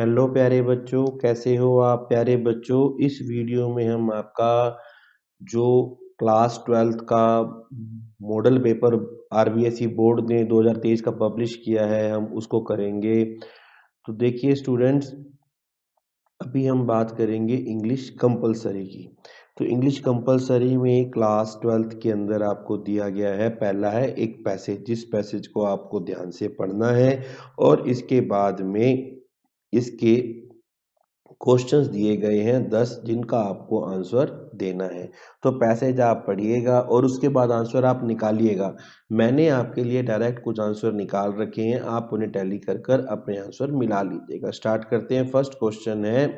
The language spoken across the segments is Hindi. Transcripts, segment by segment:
हेलो प्यारे बच्चों, कैसे हो आप प्यारे बच्चों। इस वीडियो में हम आपका जो क्लास 12th का मॉडल पेपर आरबीएसई बोर्ड ने 2023 का पब्लिश किया है, हम उसको करेंगे। तो देखिए स्टूडेंट्स, अभी हम बात करेंगे इंग्लिश कंपलसरी की। तो इंग्लिश कंपलसरी में क्लास 12th के अंदर आपको दिया गया है, पहला है एक पैसेज, जिस पैसेज को आपको ध्यान से पढ़ना है और इसके बाद में इसके क्वेश्चंस दिए गए हैं 10, जिनका आपको आंसर देना है। तो पैसेज आप पढ़िएगा और उसके बाद आंसर आप निकालिएगा। मैंने आपके लिए डायरेक्ट कुछ आंसर निकाल रखे हैं, आप उन्हें टैली कर कर अपने आंसर मिला लीजिएगा। स्टार्ट करते हैं। फर्स्ट क्वेश्चन है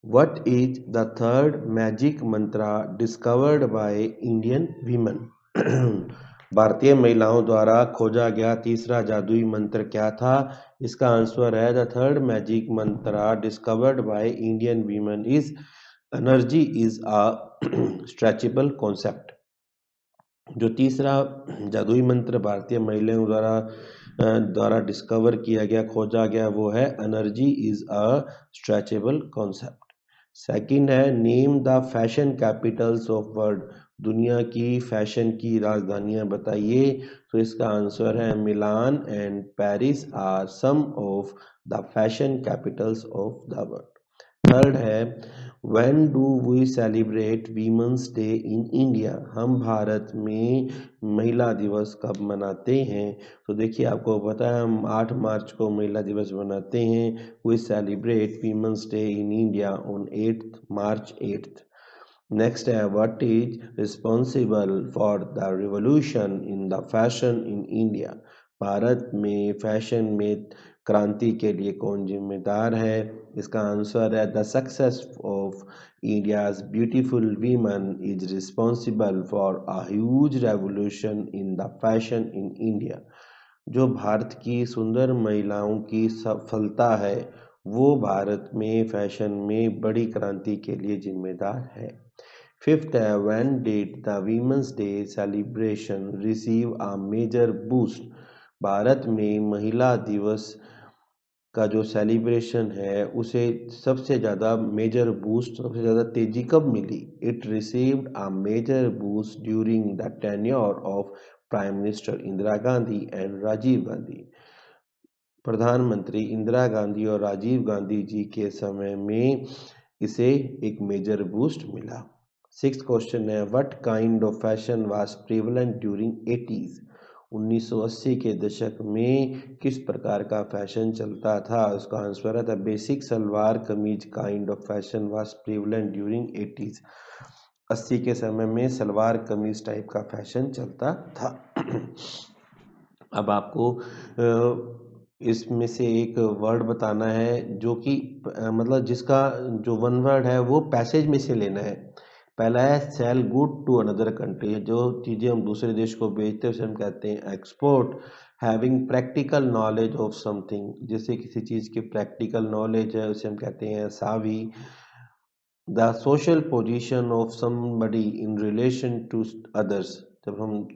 What is the third magic mantra discovered by Indian women? भारतीय महिलाओं द्वारा खोजा गया तीसरा जादुई मंत्र क्या था? इसका आंसर है the third magic Mantra discovered by Indian women is energy is a stretchable concept. जो तीसरा जादुई मंत्र भारतीय महिलाओं द्वारा डिस्कवर किया गया, खोजा गया, वो है energy is a stretchable concept. Second है name the fashion capitals of world. दुनिया की फैशन की राजधानियां बताइए। तो इसका आंसर है Milan and Paris are some of the fashion capitals of the world. Third है when do we celebrate women's day in India. हम भारत में महिला दिवस कब मनाते हैं? तो देखिए, आपको पता है हम 8 मार्च को महिला दिवस मनाते हैं। We celebrate women's day in India on 8th March 8th। Next है what is responsible for the revolution in the fashion in India. Bharat में फैशन में क्रांति के लिए कौन जिम्मेदार है? इसका आंसर है the success of India's beautiful women is responsible for a huge revolution in the fashion in India. जो भारत की सुंदर महिलाओं की सफलता है, वो भारत में फैशन में बड़ी क्रांति के लिए जिम्मेदार है। फिफ्थ है when did the women's day celebration receive a major boost. Bharat में महिला दिवस का जो सेलिब्रेशन है उसे सबसे ज़्यादा मेजर बूस्ट, सबसे ज़्यादा तेजी कब मिली? It received a major boost during the tenure of prime minister Indira Gandhi and Rajiv Gandhi. प्रधानमंत्री इंदिरा गांधी और राजीव गांधी जी के समय में इसे एक मेजर बूस्ट मिला। सिक्स्थ क्वेश्चन है what kind of fashion was prevalent during 80s। 1980 के दशक में किस प्रकार का फैशन चलता था? उसका आंसर है the basic salwar kameez kind of fashion was prevalent during 80s। 80 के समय में सलवार कमीज टाइप का फैशन चलता था। अब आपको इसमें से एक वर्ड बताना है जो कि मतलब जिसका जो वन वर्ड है वो पैसेज में से लेना है। पहला है sell good to another country. जो चीज़ें हम दूसरे देश को बेचते हैं उसे हम कहते हैं export. Having practical knowledge of something, जैसे किसी चीज़ की प्रैक्टिकल नॉलेज है उसे हम कहते हैं सावी। The social position of somebody in relation to others. जब हम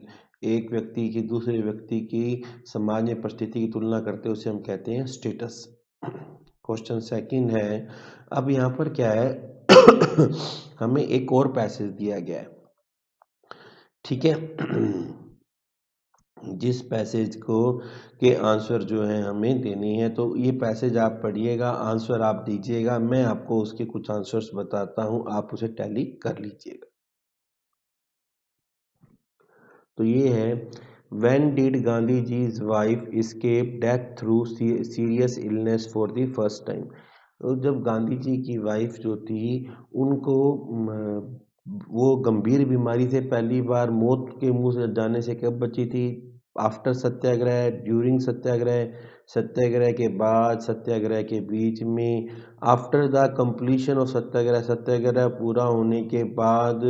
एक व्यक्ति की दूसरे व्यक्ति की समाज में परिस्थिति की तुलना करते हैं उसे हम कहते हैं स्टेटस। क्वेश्चन सेकंड है, अब यहाँ पर क्या है हमें एक और पैसेज दिया गया है, ठीक है। जिस पैसेज को के आंसर जो है हमें देने हैं, तो ये पैसेज आप पढ़िएगा, आंसर आप दीजिएगा, मैं आपको उसके कुछ आंसर्स बताता हूँ, आप उसे टैली कर लीजिएगा। तो ये है when did Gandhi ji's wife escape death through serious illness for the first time. तो जब गांधी जी की वाइफ जो थी उनको वो गंभीर बीमारी से पहली बार मौत के मुंह से जाने से कब बची थी? आफ्टर सत्याग्रह, ड्यूरिंग सत्याग्रह, सत्याग्रह के बाद, सत्याग्रह के बीच में, आफ्टर द कंप्लीशन ऑफ सत्याग्रह, सत्याग्रह पूरा होने के बाद,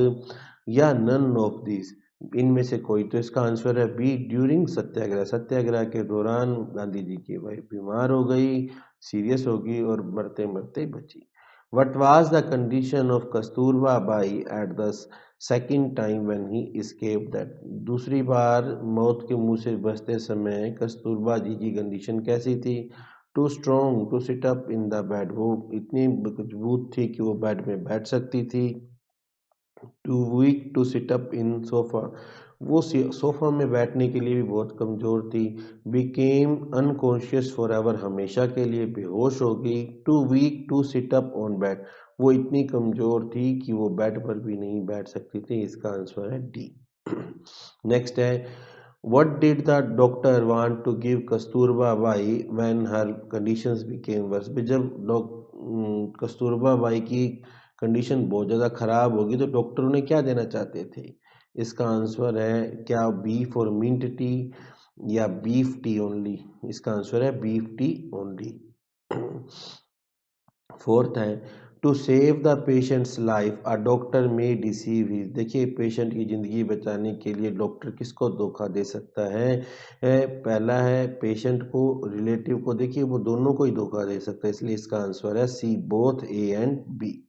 या नन ऑफ दिस, इनमें से कोई। तो इसका आंसर है बी ड्यूरिंग सत्याग्रह। सत्याग्रह के दौरान गांधी जी की वाइफ बीमार हो गई, सीरियस हो गई और मरते मरते बची। What was the condition of Kasturba Bai at the second time when he escaped that? दूसरी बार मौत के मुंह से बचते समय कस्तूरबा जी की कंडीशन कैसी थी? Too strong to sit up in the bed, वो इतनी मजबूत थी कि वो बेड में बैठ सकती थी। Too weak to sit up in sofa, वो सोफा में बैठने के लिए भी बहुत कमज़ोर थी। बिकेम अनकॉन्शियस फॉर एवर, हमेशा के लिए बेहोश हो गई। Too weak to sit up on bed, वो इतनी कमज़ोर थी कि वो बेड पर भी नहीं बैठ सकती थी। इसका आंसर है डी। नेक्स्ट है, what did the doctor want to give Kasturba Bai when her conditions became worse? जब कस्तूरबा बाई की कंडीशन बहुत ज़्यादा ख़राब होगी तो डॉक्टर उन्हें क्या देना चाहते थे? इसका आंसर है क्या बीफ और मिंट टी या बीफ टी ओनली? इसका आंसर है बीफ टी ओनली। फोर्थ है, to save the patient's life a doctor may deceive his, देखिए पेशेंट की ज़िंदगी बचाने के लिए डॉक्टर किसको धोखा दे सकता है? पहला है पेशेंट को, रिलेटिव को, देखिए वो दोनों को ही धोखा दे सकता है, इसलिए इसका आंसर है C, both A and B.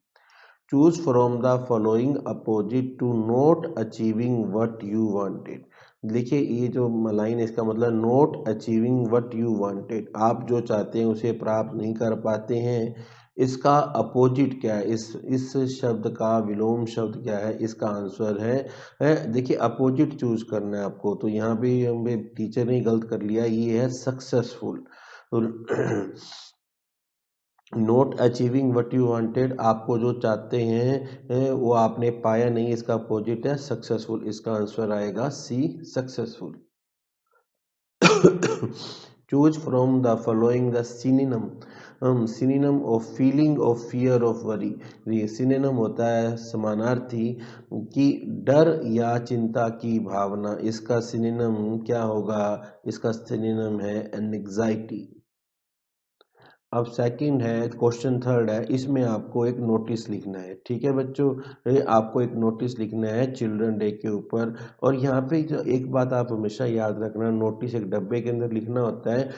Choose from the following opposite to not achieving what you wanted, देखिए ये जो लाइन है इसका मतलब not achieving what you wanted, आप जो चाहते हैं उसे प्राप्त नहीं कर पाते हैं। इसका अपोजिट क्या है? इस शब्द का विलोम शब्द क्या है? इसका आंसर है देखिए अपोजिट चूज करना है आपको, तो यहाँ पे हमें टीचर ने गलत कर लिया, ये है successful. Not achieving what you wanted, आपको जो चाहते हैं वो आपने पाया नहीं, इसका अपोजिट है सक्सेसफुल, इसका आंसर आएगा C, successful. Choose from the following the synonym, synonym of feeling of fear of worry, ये सिनोनिम होता है समानार्थी कि डर या चिंता की भावना, इसका सिनोनिम क्या होगा? इसका सिनोनिम है एंग्जाइटी। अब सेकंड है, क्वेश्चन थर्ड है, इसमें आपको एक नोटिस लिखना है, ठीक है बच्चों, आपको एक नोटिस लिखना है चिल्ड्रन डे के ऊपर। और यहाँ पे जो एक बात आप हमेशा याद रखना, नोटिस एक डब्बे के अंदर लिखना होता है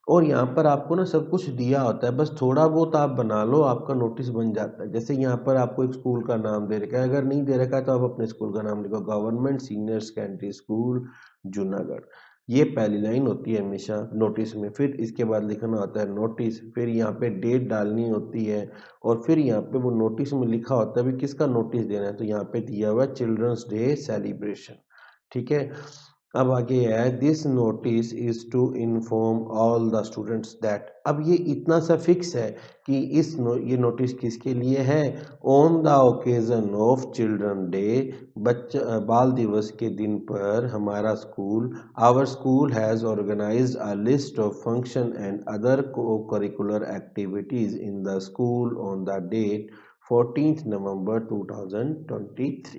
और यहाँ पर आपको ना सब कुछ दिया होता है, बस थोड़ा बहुत आप बना लो, आपका नोटिस बन जाता है। जैसे यहाँ पर आपको एक स्कूल का नाम दे रखा है, अगर नहीं दे रखा है तो आप अपने स्कूल का नाम लिखो, government senior secondary school Junagadh, ये पहली लाइन होती है हमेशा नोटिस में। फिर इसके बाद लिखना होता है नोटिस, फिर यहाँ पे डेट डालनी होती है और फिर यहाँ पे वो नोटिस में लिखा होता है भी किसका नोटिस देना है, तो यहाँ पे दिया हुआ है चिल्ड्रंस डे सेलिब्रेशन, ठीक है। अब आगे है, this notice is to inform all the students that, अब ये इतना सा फिक्स है कि ये नोटिस किसके लिए है? On the occasion of children day, बाल दिवस के दिन पर हमारा school, our school has organized a list of function and other co-curricular activities in the school on the date 14 नवंबर 2023।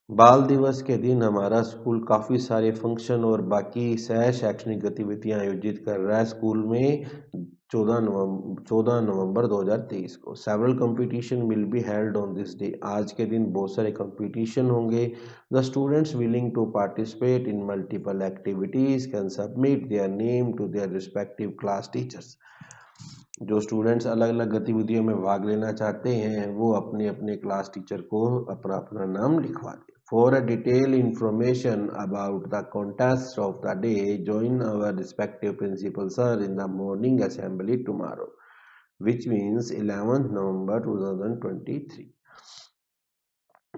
बाल दिवस के दिन हमारा स्कूल काफ़ी सारे फंक्शन और बाकी सह शैक्षणिक गतिविधियां आयोजित कर रहा है स्कूल में 14 नवंबर 2023 को। Several competition will be held on this day, आज के दिन बहुत सारे कंपटीशन होंगे। The students willing to participate in multiple activities can submit their name to their respective class teachers, जो स्टूडेंट्स अलग अलग गतिविधियों में भाग लेना चाहते हैं वो अपने अपने क्लास टीचर को अपना अपना नाम लिखवा दें। For a detail information about the contest of the day join our respective principal sir in the morning assembly tomorrow, which means 11th November 2023।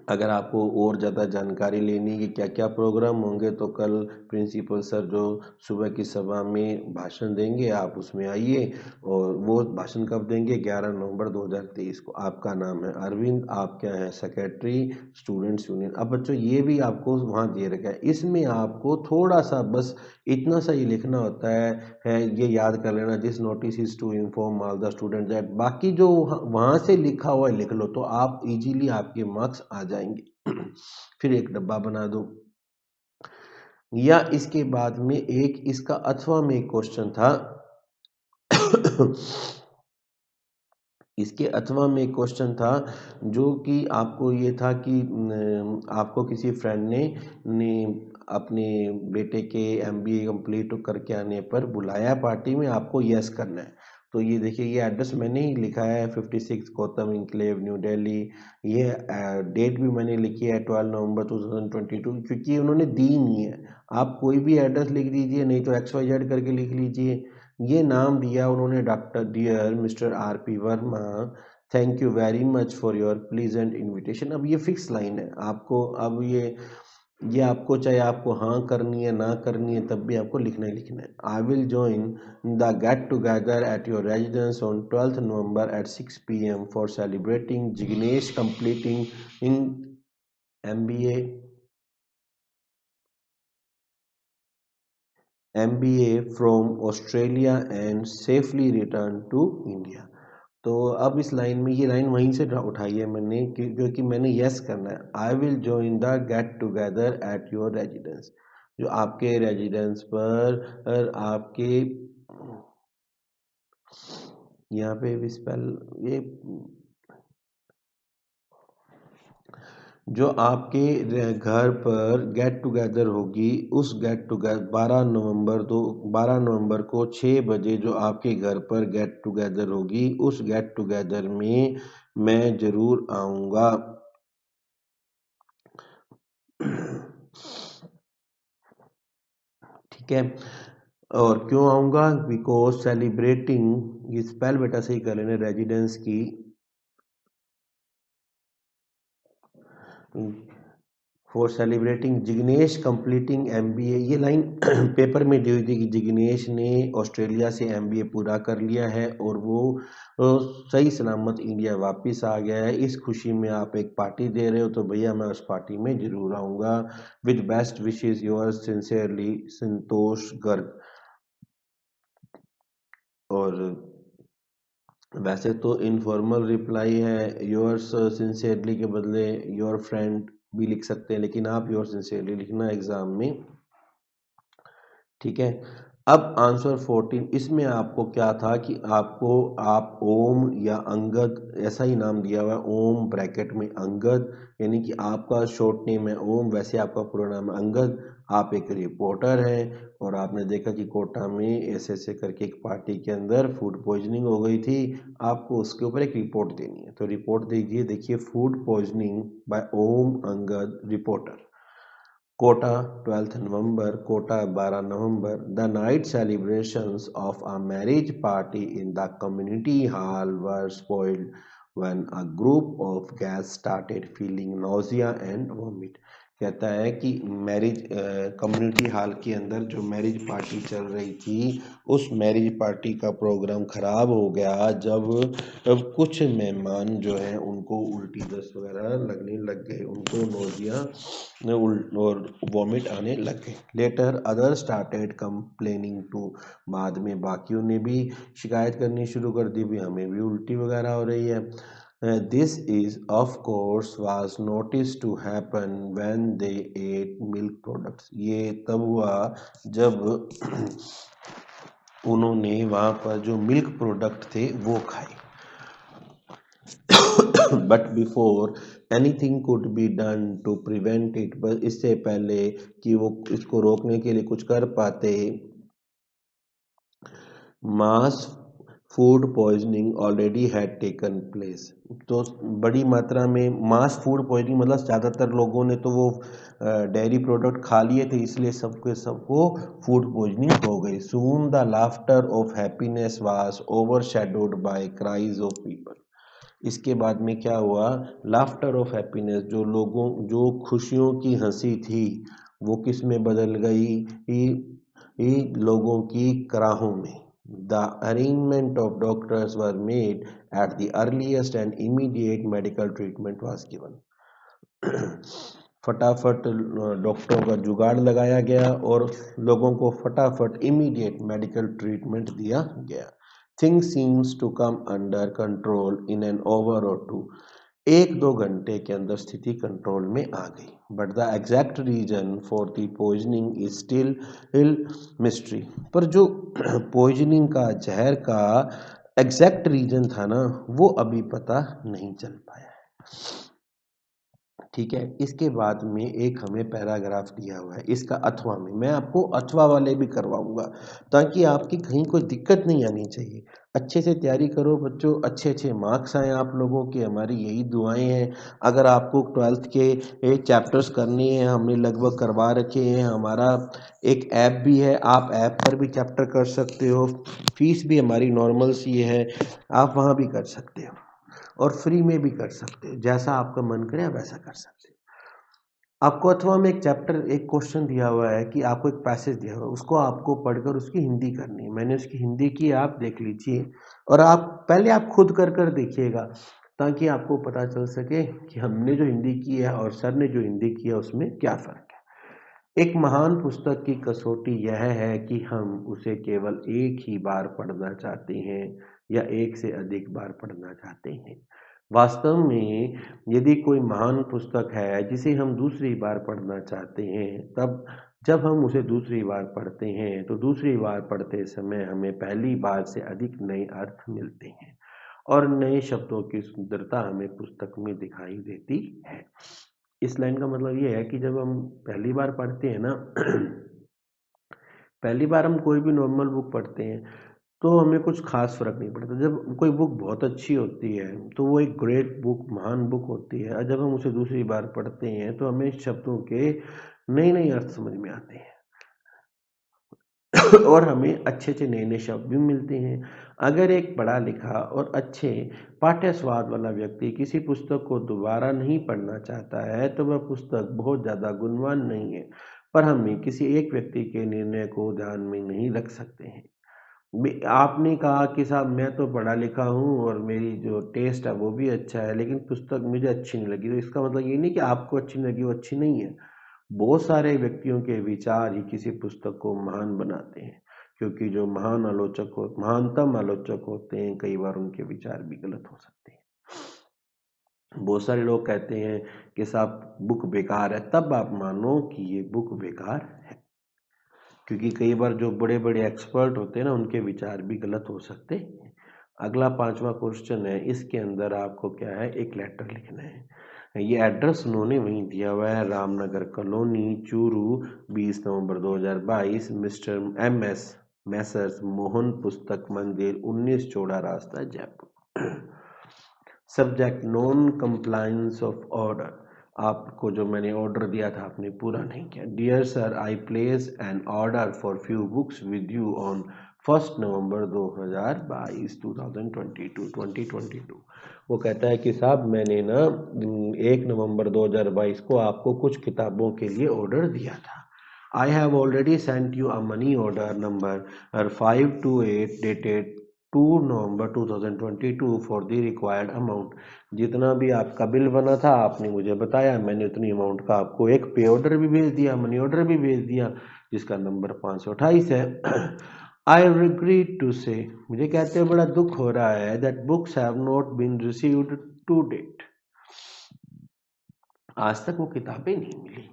अगर आपको और ज़्यादा जानकारी लेनी है कि क्या क्या प्रोग्राम होंगे तो कल प्रिंसिपल सर जो सुबह की सभा में भाषण देंगे आप उसमें आइए, और वो भाषण कब देंगे? 11 नवंबर 2023 को। आपका नाम है अरविंद, आप क्या है? Secretary students union. अब बच्चों ये भी आपको वहाँ दे रखा है, इसमें आपको थोड़ा सा बस इतना सा ही लिखना होता है ये याद कर लेना, this notice is to inform all the student that, बाकी जो वहाँ से लिखा हुआ है लिख लो तो आप इजीली आपके मार्क्स आ जाएंगे। फिर एक डब्बा बना दो, या इसके बाद में एक इसका अथवा में एक क्वेश्चन था इसके अथवा में एक क्वेश्चन था जो कि आपको ये था कि आपको किसी फ्रेंड ने अपने बेटे के MBA कंप्लीट करके आने पर बुलाया पार्टी में, आपको यस करना है। तो ये देखिए, ये एड्रेस मैंने ही लिखा है, 56 गौतम इंक्लेव न्यू दिल्ली। ये डेट भी मैंने लिखी है 12 नवंबर 2022, क्योंकि उन्होंने दी नहीं है। आप कोई भी एड्रेस लिख दीजिए, नहीं तो XYZ करके लिख लीजिए। ये नाम दिया उन्होंने, doctor dear mister RP Verma, thank you very much for your pleasant invitation. अब ये फिक्स लाइन है आपको, अब ये आपको, चाहे आपको हाँ करनी है ना करनी है, तब भी आपको लिखना ही लिखना है। I will join the get together at your residence on 12th November at 6 PM for celebrating Jignesh completing in MBA from Australia and safely return to India। तो अब इस लाइन में, ये लाइन वहीं से उठाई है मैंने, क्योंकि मैंने यस करना है। I will join the get together at your residence, जो आपके रेजिडेंस पर आपके, यहाँ पे भी स्पेल, ये जो आपके घर पर गेट टुगेदर होगी, उस गेट टुगेदर 12 नवंबर को 6 बजे जो आपके घर पर गेट टुगेदर होगी, उस गेट टुगेदर में मैं जरूर आऊँगा। ठीक है, और क्यों आऊँगा? बिकॉज सेलिब्रेटिंग, ये स्पेल बेटा सही कर लेना, रेजिडेंस की for celebrating Jignesh completing MBA। ये लाइन पेपर में दी हुई थी कि जिग्नेश ने ऑस्ट्रेलिया से MBA पूरा कर लिया है और वो सही सलामत इंडिया वापस आ गया है। इस खुशी में आप एक पार्टी दे रहे हो, तो भैया मैं उस पार्टी में जरूर आऊँगा। With best wishes yours sincerely Santosh Garg. और वैसे तो इनफॉर्मल रिप्लाई है, योर्स सिंसियरली के बदले योर फ्रेंड भी लिख सकते हैं, लेकिन आप योर सिंसियरली लिखना एग्जाम में। ठीक है, अब आंसर 14, इसमें आपको क्या था कि आपको, आप ओम या अंगद, ऐसा ही नाम दिया हुआ है, ओम ब्रैकेट में अंगद, यानी कि आपका शॉर्ट नेम है ओम, वैसे आपका पूरा नाम है अंगद। आप एक रिपोर्टर हैं और आपने देखा कि कोटा में ऐसे करके एक पार्टी के अंदर फूड पॉइजनिंग हो गई थी, आपको उसके ऊपर एक रिपोर्ट देनी है। तो रिपोर्ट दीजिए, देखिए, food poisoning by Om Angad reporter, Kota 12th November, Kota 12 November, the night celebrations of a marriage party in the community hall were spoiled when a group of guests started feeling nausea and vomit। कहता है कि मैरिज कम्युनिटी हॉल के अंदर जो मैरिज पार्टी चल रही थी, उस मैरिज पार्टी का प्रोग्राम खराब हो गया जब कुछ मेहमान जो हैं उनको उल्टी दस्त वगैरह लगने लग गए, उनको नोजिया और वॉमिट आने लग गए। Later other started complaining too, बाद में बाकियों ने भी शिकायत करनी शुरू कर दी, भी हमें भी उल्टी वगैरह हो रही है। This is of course was notice to happen when they ate milk products. ये तब हुआ जब उन्होंने वहाँ पर जो मिल्क प्रोडक्ट थे वो खाए। But before anything could be done to prevent it, बस इससे पहले कि वो इसको रोकने के लिए कुछ कर पाते, mass food poisoning already had taken place. तो बड़ी मात्रा में मास फूड पॉइजनिंग मतलब ज़्यादातर लोगों ने तो वो डेयरी प्रोडक्ट खा लिए थे, इसलिए सबको फूड पॉइजनिंग हो गई। Soon the laughter of happiness was overshadowed by cries of people. इसके बाद में क्या हुआ, लाफ्टर ऑफ हैप्पीनेस, जो खुशियों की हंसी थी, वो किस में बदल गई, लोगों की कराहों में। The arrangement of doctors were made at the earliest and immediate medical treatment was given. फटाफट डॉक्टरों का जुगाड़ लगाया गया और लोगों को फटाफट इमीडिएट मेडिकल ट्रीटमेंट दिया गया। Things seems to come under control in an hour or two. 1-2 घंटे के अंदर स्थिति कंट्रोल में आ गई। But the exact reason for the poisoning is still mystery. पर जो पॉइजनिंग का, जहर का एग्जैक्ट रीजन था ना, वो अभी पता नहीं चल पाया है। ठीक है। इसके बाद में एक हमें पैराग्राफ दिया हुआ है इसका अथवा में, मैं आपको अथवा वाले भी करवाऊंगा ताकि आपकी कहीं कोई दिक्कत नहीं आनी चाहिए। अच्छे से तैयारी करो बच्चों, अच्छे अच्छे मार्क्स आए आप लोगों के, हमारी यही दुआएं हैं। अगर आपको 12th के चैप्टर्स करने हैं, हमने लगभग करवा रखे हैं। हमारा एक ऐप भी है, आप ऐप पर भी चैप्टर कर सकते हो। फीस भी हमारी नॉर्मल सी है, आप वहाँ भी कर सकते हो और फ्री में भी कर सकते हो, जैसा आपका मन करे आप वैसा कर सकते हो। आपको अथवा में एक चैप्टर एक क्वेश्चन दिया हुआ है कि आपको एक पैसेज दिया हुआ है, उसको आपको पढ़कर उसकी हिंदी करनी है। मैंने उसकी हिंदी की, आप देख लीजिए और आप पहले आप खुद कर कर देखिएगा ताकि आपको पता चल सके कि हमने जो हिंदी की है और सर ने जो हिंदी की है उसमें क्या फ़र्क है। एक महान पुस्तक की कसौटी यह है कि हम उसे केवल एक ही बार पढ़ना चाहते हैं या एक से अधिक बार पढ़ना चाहते हैं। वास्तव में यदि कोई महान पुस्तक है जिसे हम दूसरी बार पढ़ना चाहते हैं, तब जब हम उसे दूसरी बार पढ़ते हैं तो दूसरी बार पढ़ते समय हमें पहली बार से अधिक नए अर्थ मिलते हैं और नए शब्दों की सुंदरता हमें पुस्तक में दिखाई देती है। इस लाइन का मतलब ये है कि जब हम पहली बार पढ़ते हैं ना पहली बार हम कोई भी नॉर्मल बुक पढ़ते हैं तो हमें कुछ खास फर्क नहीं पड़ता। जब कोई बुक बहुत अच्छी होती है तो वो एक ग्रेट बुक, महान बुक होती है, और जब हम उसे दूसरी बार पढ़ते हैं तो हमें शब्दों के नए नए अर्थ समझ में आते हैं और हमें अच्छे अच्छे नए नए शब्द भी मिलते हैं। अगर एक पढ़ा लिखा और अच्छे पाठ्य स्वाद वाला व्यक्ति किसी पुस्तक को दोबारा नहीं पढ़ना चाहता है तो वह पुस्तक बहुत ज़्यादा गुणवान नहीं है, पर हमें किसी एक व्यक्ति के निर्णय को ध्यान में नहीं रख सकते हैं। आपने कहा कि साहब मैं तो पढ़ा लिखा हूँ और मेरी जो टेस्ट है वो भी अच्छा है, लेकिन पुस्तक मुझे अच्छी नहीं लगी, तो इसका मतलब ये नहीं कि आपको अच्छी नहीं लगी वो अच्छी नहीं है। बहुत सारे व्यक्तियों के विचार ही किसी पुस्तक को महान बनाते हैं, क्योंकि जो महानतम आलोचक होते हैं कई बार उनके विचार भी गलत हो सकते हैं। बहुत सारे लोग कहते हैं कि साहब बुक बेकार है, तब आप मानो कि ये बुक बेकार है, क्योंकि कई बार जो बड़े बड़े एक्सपर्ट होते हैं ना उनके विचार भी गलत हो सकते हैं। अगला 5वां क्वेश्चन है, इसके अंदर आपको क्या है, एक लेटर लिखना है। ये एड्रेस उन्होंने वहीं दिया हुआ है, रामनगर कॉलोनी, चूरू, 20 नवंबर 2022, मिस्टर MS मैसर्स मोहन पुस्तक मंदिर, 19 चौड़ा रास्ता, Jaipur. Subject non compliance of order. आपको जो मैंने ऑर्डर दिया था आपने पूरा नहीं किया। Dear sir, I place an order for few books with you on 1 November 2022। वो कहता है कि साहब मैंने ना 1 नवंबर 2022 को आपको कुछ किताबों के लिए ऑर्डर दिया था। I have already sent you a money order number 528 dated 2 November 2022 for the required amount. जितना भी आपका बिल बना था आपने मुझे बताया, मैंने उतनी अमाउंट का आपको एक पे ऑर्डर भी भेज दिया, मनी ऑर्डर भी भेज दिया, जिसका नंबर 528 है। आई रिग्रेट टू से, मुझे कहते हुए बड़ा दुख हो रहा है, that books have not been received to date. आज तक वो किताबें नहीं मिली।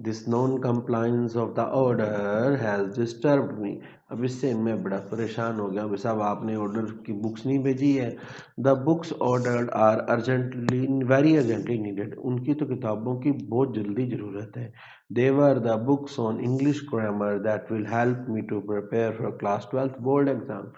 This non compliance of the order has disturbed me. अब इससे मैं बड़ा परेशान हो गया। साहब आपने ऑर्डर की बुक्स नहीं भेजी है। The books ordered are urgently, very urgently needed. उनकी तो किताबों की बहुत जल्दी ज़रूरत है। They were the books on English grammar that will help me to prepare for class 12th board exam.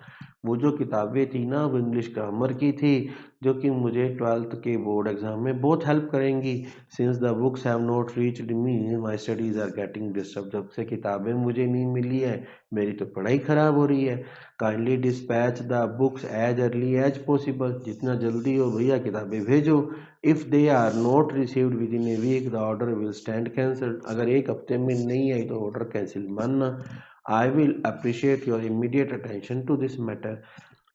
वो जो किताबें थी ना वो इंग्लिश ग्रामर की थी, जो कि मुझे 12th के बोर्ड एग्ज़ाम में बहुत हेल्प करेंगी। Since the books have not reached me my studies are getting disturb. जब से किताबें मुझे नहीं मिली है मेरी तो पढ़ाई ख़राब हो रही है। Kindly dispatch the books as early as possible. जितना जल्दी हो भैया किताबें भेजो। If they are not received within a week the order will stand cancelled. अगर एक हफ्ते में नहीं आई तो ऑर्डर कैंसिल मानना। I will appreciate your immediate attention to this matter.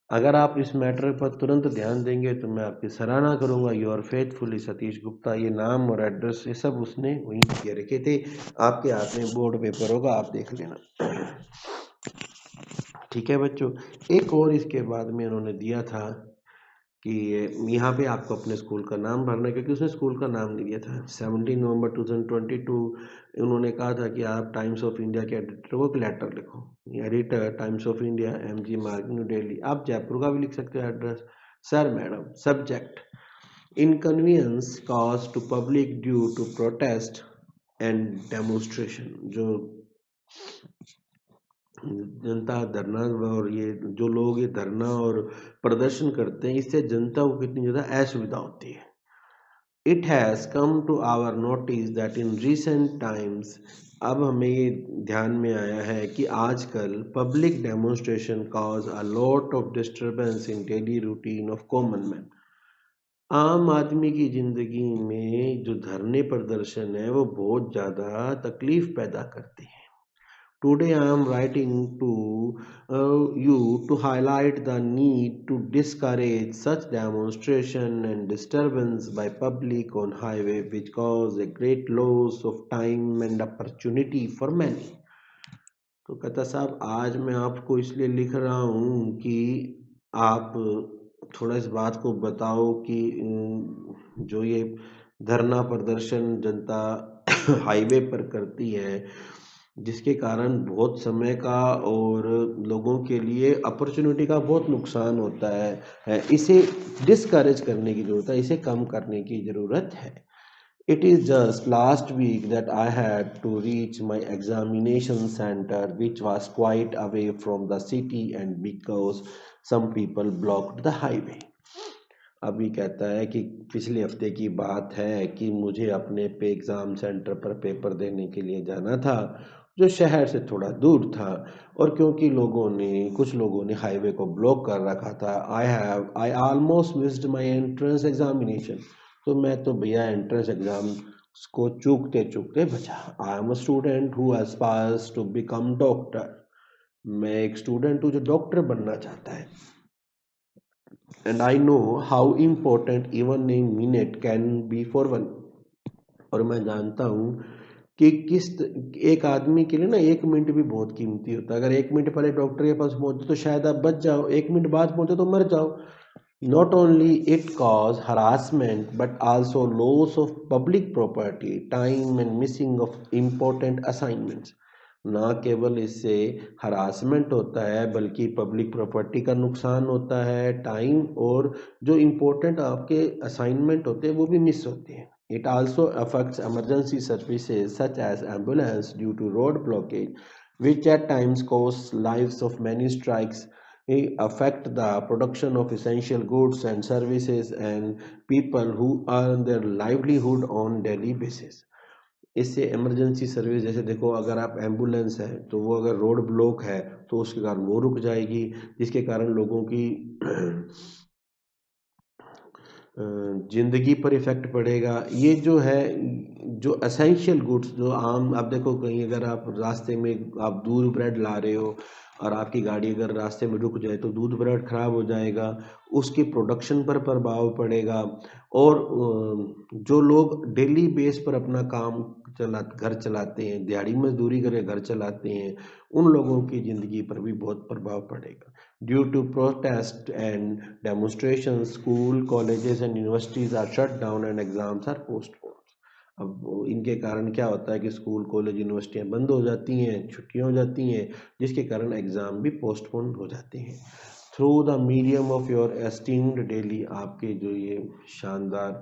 अगर आप इस मैटर पर तुरंत ध्यान देंगे तो मैं आपकी सराहना करूंगा। Your faithfully Satish Gupta. ये नाम और एड्रेस ये सब उसने वहीं किए रखे थे। आपके हाथ में बोर्ड पेपर होगा, आप देख लेना। ठीक है बच्चों, एक और इसके बाद में उन्होंने दिया था कि यहाँ पे आपको अपने स्कूल का नाम भरना है, क्योंकि उसने स्कूल का नाम नहीं दिया था। 17 नवंबर 2022 उन्होंने कहा था कि आप टाइम्स ऑफ इंडिया के एडिटर को एक लेटर लिखो। Editor Times of India, MG Marg, New Delhi. आप जयपुर का भी लिख सकते हो address. Sir madam, subject inconvenience cause to public due to protest and demonstration. जो जनता धरना और ये जो लोग ये धरना और प्रदर्शन करते हैं, इससे जनता को कितनी ज़्यादा असुविधा होती है। It has come to our notice that in recent times, अब हमें ये ध्यान में आया है कि आजकल public demonstration cause a lot of disturbance in daily routine of common man. आम आदमी की ज़िंदगी में जो धरने प्रदर्शन है वो बहुत ज़्यादा तकलीफ पैदा करते हैं। Today I am writing to you to highlight the need to discourage such demonstration and disturbance by public on highway, which cause a great loss of time and opportunity for many। तो कहता साहब, आज मैं आपको इसलिए लिख रहा हूँ कि आप थोड़ा इस बात को बताओ कि जो ये धरना प्रदर्शन जनता हाईवे पर करती है, जिसके कारण बहुत समय का और लोगों के लिए अपॉर्चुनिटी का बहुत नुकसान होता है, इसे डिस्करेज करने की ज़रूरत है, इसे कम करने की ज़रूरत है। It is just last week that I had to reach my examination center, which was quite away from the city, and because some people blocked the highway। अभी कहता है कि पिछले हफ्ते की बात है कि मुझे अपने पे एग्ज़ाम सेंटर पर पेपर देने के लिए जाना था, जो शहर से थोड़ा दूर था, और क्योंकि कुछ लोगों ने हाईवे को ब्लॉक कर रखा था, I almost missed my entrance examination. तो मैं तो भैया एंट्रेंस एग्ज़ाम को चूकते चूकते बचा। I am a student who aspires to become doctor. मैं एक स्टूडेंट हूँ जो डॉक्टर बनना चाहता है। And I know how important even a minute can be for one. और मैं जानता हूँ कि एक आदमी के लिए ना 1 मिनट भी बहुत कीमती होता है। अगर 1 मिनट पहले डॉक्टर के पास पहुँचे तो शायद आप बच जाओ, 1 मिनट बाद पहुँचे तो मर जाओ। Not only it cause harassment but also loss of public property, time and missing of important assignments। ना केवल इससे हरासमेंट होता है बल्कि पब्लिक प्रॉपर्टी का नुकसान होता है, टाइम और जो इम्पोर्टेंट आपके असाइनमेंट होते हैं वो भी मिस होते हैं। It also affects emergency services such as ambulance due to road blockage, which at times costs lives of many strikes, affect the production of essential goods and services and people who earn their livelihood on daily basis। इससे इमरजेंसी सर्विस, जैसे देखो अगर आप एम्बुलेंस है तो वो अगर रोड ब्लॉक है तो उसके कारण वो रुक जाएगी, जिसके कारण लोगों की ज़िंदगी पर इफ़ेक्ट पड़ेगा। ये जो है, जो एसेंशियल गुड्स जो आम, आप देखो कहीं अगर आप रास्ते में आप दूध ब्रेड ला रहे हो और आपकी गाड़ी अगर रास्ते में रुक जाए तो दूध ब्रेड ख़राब हो जाएगा, उसके प्रोडक्शन पर प्रभाव पड़ेगा। और जो लोग डेली बेस पर अपना घर चलाते हैं, दिहाड़ी मजदूरी करके घर चलाते हैं, उन लोगों की ज़िंदगी पर भी बहुत प्रभाव पड़ेगा। Due to protest and demonstration, school, colleges and universities are shut down and exams are postponed. अब इनके कारण क्या होता है कि स्कूल, कॉलेज, यूनिवर्सिटियाँ बंद हो जाती हैं, छुट्टियाँ हो जाती हैं, जिसके कारण एग्ज़ाम भी पोस्टपोन हो जाते हैं। Through the medium of your esteemed daily, आपके जो ये शानदार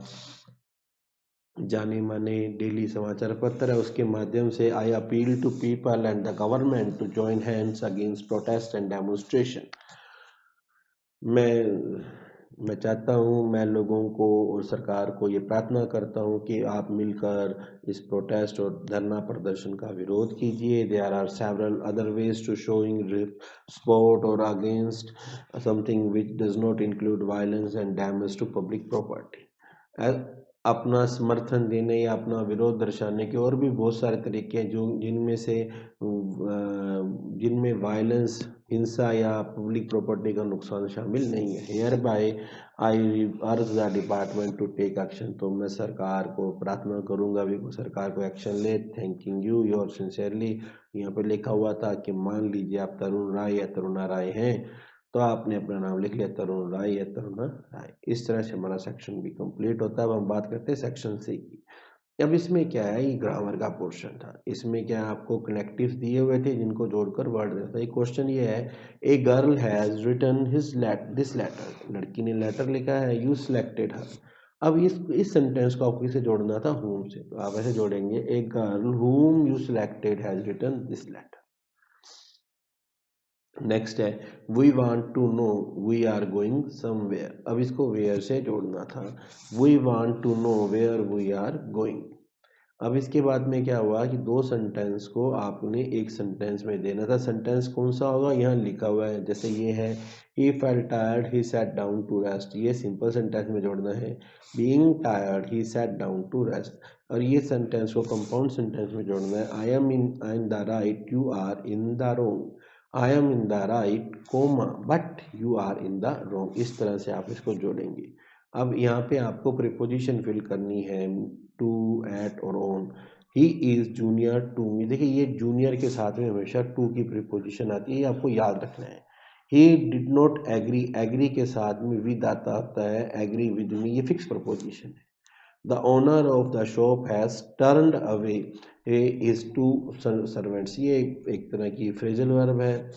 जाने माने डेली समाचार पत्र है, उसके माध्यम से I appeal to people and the government to join hands against protest and demonstration. मैं चाहता हूँ, मैं लोगों को और सरकार को ये प्रार्थना करता हूँ कि आप मिलकर इस प्रोटेस्ट और धरना प्रदर्शन का विरोध कीजिए। There are several other ways to showing support और against something which does not include violence and damage to public property. अपना समर्थन देने या अपना विरोध दर्शाने के और भी बहुत सारे तरीके हैं जो जिनमें वायलेंस, हिंसा या पब्लिक प्रॉपर्टी का नुकसान शामिल नहीं है। Hair bye I urge the department to take action. तो मैं सरकार को प्रार्थना करूंगा भी सरकार को एक्शन ले। Thanking you your sincerely. यहाँ पे लिखा हुआ था कि मान लीजिए आप तरुण राय या तरुणा राय हैं, तो आपने अपना नाम लिख लिया तरुण राय या तरुणा राय। इस तरह से हमारा सेक्शन भी कंप्लीट होता है। अब हम बात करते हैं सेक्शन सी की। अब इसमें क्या है, ये ग्रामर का पोर्शन था। इसमें क्या आपको कनेक्टिव्स दिए हुए थे जिनको जोड़कर वर्ड देना था। एक क्वेश्चन ये है, a girl has written this letter. लड़की ने लेटर लिखा है, यू सिलेक्टेड हर। अब इस सेंटेंस को आपको किसे जोड़ना था, whom से, तो आप ऐसे जोड़ेंगे, a girl whom you selected has written this letter। Next है we want to know we are going somewhere, अब इसको वेयर से जोड़ना था, we want to know where we are going. अब इसके बाद में क्या हुआ कि दो सेंटेंस को आपने एक सेंटेंस में देना था, सेंटेंस कौन सा होगा, यहाँ लिखा हुआ है, जैसे ये है he felt tired he sat down to rest, ये सिंपल सेंटेंस में जोड़ना है, being tired he sat down to rest, और ये सेंटेंस को कंपाउंड सेंटेंस में जोड़ना है, I am in the right you are in the wrong, I am in the right comma but you are in the wrong, इस तरह से आप इसको जोड़ेंगे। अब यहाँ पे आपको प्रीपोजिशन फिल करनी है, टू, एट और on. He is junior to me, देखिए ये जूनियर के साथ में हमेशा टू की प्रीपोजिशन आती है, ये आपको याद रखना है। He did not agree, agree के साथ में विद आता होता है, एग्री विद मी, ये फिक्स प्रपोजिशन है। The owner of the shop has turned away his to servants, ये एक तरह की फ्रेजल वर्ब है।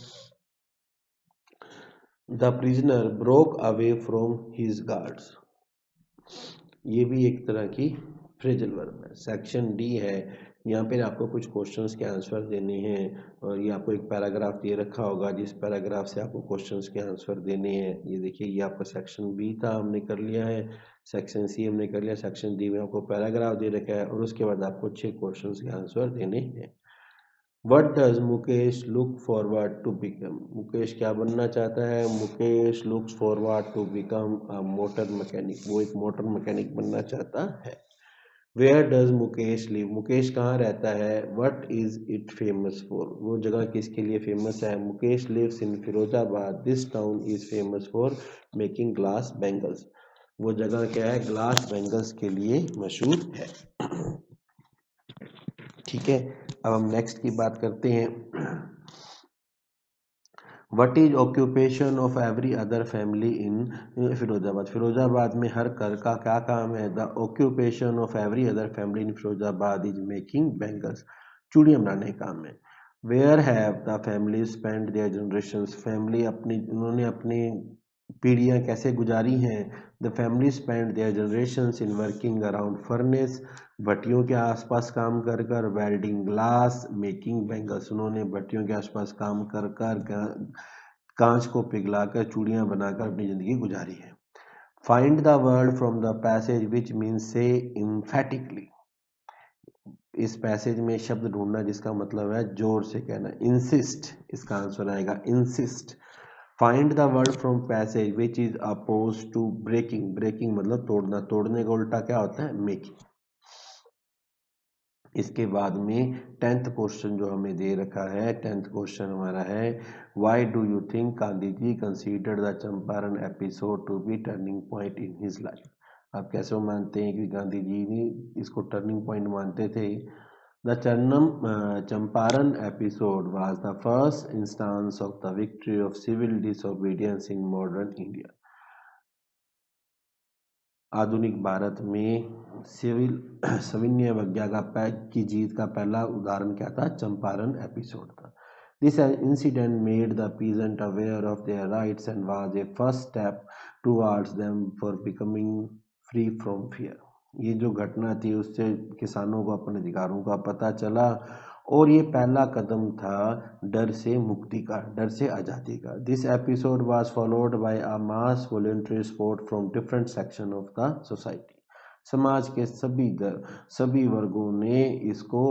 The prisoner broke away from his guards, ये भी एक तरह की फ्रेजल वर्ब है। सेक्शन डी है, यहाँ पे आपको कुछ क्वेश्चंस के आंसर देने हैं, और ये आपको एक पैराग्राफ दे रखा होगा, जिस पैराग्राफ से आपको क्वेश्चंस के आंसर देने हैं। ये देखिए, ये आपका सेक्शन बी था, हमने कर लिया है, सेक्शन सी हमने कर लिया, सेक्शन डी में आपको पैराग्राफ दे रखा है, और उसके बाद आपको 6 क्वेश्चन के आंसर देने हैं। What does Mukesh look forward to become, Mukesh क्या बनना चाहता है, Mukesh looks forward to become a motor mechanic, वो एक मोटर मैकेनिक बनना चाहता है। Where does Mukesh live, Mukesh कहाँ रहता है, what is it famous for, वो जगह किसके लिए फेमस है, Mukesh lives in Firozabad, this town is famous for making glass bangles, वो जगह क्या है, ग्लास बैंगल्स के लिए मशहूर है। ठीक है, अब हम नेक्स्ट की बात करते हैं। What is occupation of every other family in Firozabad, Firozabad में हर घर का क्या काम है, the occupation of every other family in Firozabad is making bangles, चूड़ियाँ बनाने का काम है। Where have the family spend their generation, family उन्होंने अपनी पीढ़ियाँ कैसे गुजारी हैं, the family spend their generation in working around furnace, भट्टियों के आसपास काम कर कर, वेल्डिंग ग्लास, मेकिंग बैंगल्स, उन्होंने भट्टियों के आसपास काम कर कर कांच को पिघलाकर चूड़ियां बनाकर अपनी जिंदगी गुजारी है। Find the word from the passage which means से इम्फेटिकली, इस पैसेज में शब्द ढूंढना जिसका मतलब है जोर से कहना, इंसिस्ट, इसका आंसर आएगा insist. Find the word from passage which is oppose to breaking, breaking मतलब तोड़ना, तोड़ने का उल्टा क्या होता है, मेकिंग। इसके बाद में 10th क्वेश्चन जो हमें दे रखा है, 10th क्वेश्चन हमारा है, why do you think Gandhi ji considered the Champaran episode to be turning point in his life, आप कैसे मानते हैं कि गांधी जी ने इसको टर्निंग पॉइंट मानते थे। The Champaran episode was the first instance of the victory of civil disobedience in modern India, आधुनिक भारत में सिविल सविनय अवज्ञा की जीत का पहला उदाहरण क्या था, चंपारण एपिसोड था। This incident made the peasant aware of their rights and was a first step towards them for becoming free from fear, ये जो घटना थी उससे किसानों को अपने अधिकारों का पता चला, और ये पहला कदम था डर से मुक्ति का, डर से आज़ादी का। This episode was followed by a mass voluntary support from different section of the society, समाज के सभी वर्गों ने इसको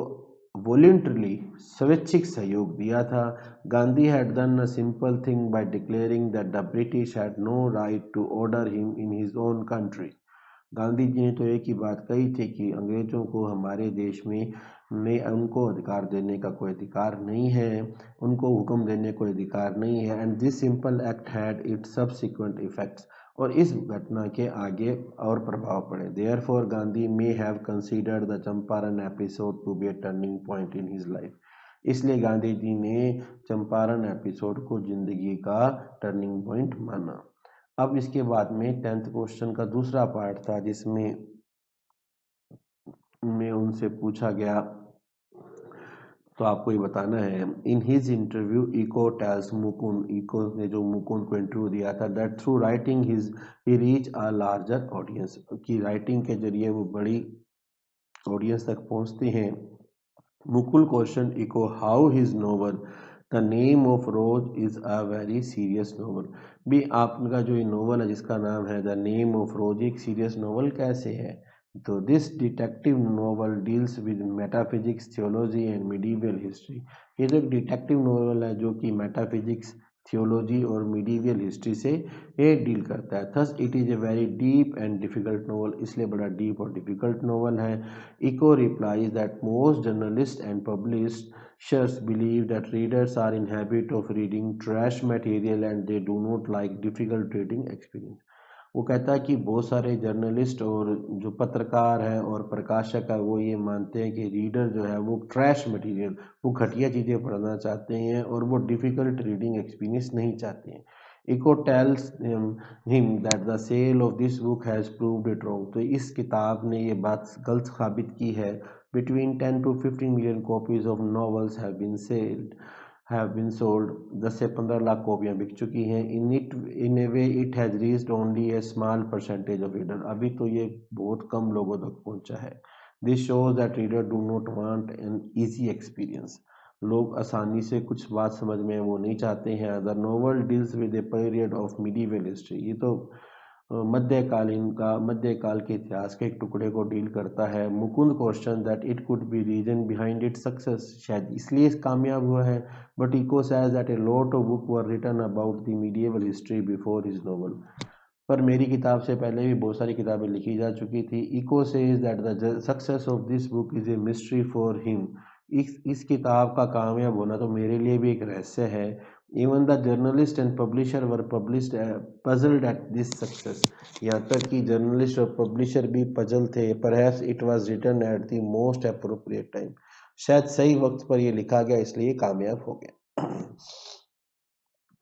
वॉलंटरली स्वैच्छिक सहयोग दिया था। Gandhi had done a simple thing by declaring that the British had no right to order him in his own country, Gandhi ji ने तो एक ही बात कही थी कि अंग्रेजों को हमारे देश में उनको अधिकार देने का कोई अधिकार नहीं है, उनको हुक्म देने कोई अधिकार नहीं है, and this simple act had its subsequent effects, और इस घटना के आगे और प्रभाव पड़े। Therefore Gandhi may have considered the Champaran episode to be a turning point in his life, इसलिए गांधी जी ने चंपारण एपिसोड को जिंदगी का टर्निंग पॉइंट माना। अब इसके बाद में 10th क्वेश्चन का दूसरा पार्ट था, जिसमें उनसे पूछा गया तो आपको ये बताना है। In his interview Eco tells Mukund, Eco ने जो मुकुंद को इंटरव्यू दिया था, that through writing his he reach a larger audience, की राइटिंग के जरिए वो बड़ी ऑडियंस तक पहुंचते हैं। Mukul question Eco how his novel the name of rose is a very serious novel, भी आपका जो ये नोवेल है जिसका नाम है द नेम ऑफ रोज, एक सीरियस नोवेल कैसे है। तो this detective novel deals with metaphysics, theology and medieval history, ये जो एक डिटेक्टिव नोवेल है जो कि मेटाफिजिक्स, थियोलॉजी और मिडीवियल हिस्ट्री से ये डील करता है। Thus it is a very deep and difficult novel, इसलिए बड़ा डीप और डिफिकल्ट नोवेल है। Eco replies that most journalists and publishers believe that readers are in habit of reading trash material and they do not like difficult reading experience। वो कहता है कि बहुत सारे जर्नलिस्ट और जो पत्रकार हैं और प्रकाशक है वो ये मानते हैं कि रीडर जो है वो ट्रैश मटेरियल, वो घटिया चीज़ें पढ़ना चाहते हैं और वो डिफ़िकल्ट रीडिंग एक्सपीरियंस नहीं चाहते हैं। Eco tells him that the sale of this book has proved it wrong, तो इस किताब ने ये बात गलत साबित की है। Between 10 to 15 million copies of novels have been sold, 10 से 15 लाख कॉपियाँ बिक चुकी हैं। In a way it has reached only a small percentage of reader, अभी तो ये बहुत कम लोगों तक पहुंचा है। This shows that reader do not want an easy experience, लोग आसानी से कुछ बात समझ में वो नहीं चाहते हैं। The novel deals with a period of medieval history, ये तो मध्यकाल के इतिहास के एक टुकड़े को डील करता है। Mukund question that it could be reason behind it success, शायद इसलिए कामयाब हुआ है। But Eco says that a lot of book were written about the medieval history before his novel, पर मेरी किताब से पहले भी बहुत सारी किताबें लिखी जा चुकी थी। Eco says that the success of this book is a mystery for him, इस किताब का कामयाब होना तो मेरे लिए भी एक रहस्य है। Even the journalist and publisher were published puzzled at this success, यहाँ तक कि जर्नलिस्ट और पब्लिशर भी पजल थे। Perhaps it was written at the most appropriate time, शायद सही वक्त पर ये लिखा गया इसलिए कामयाब हो गया।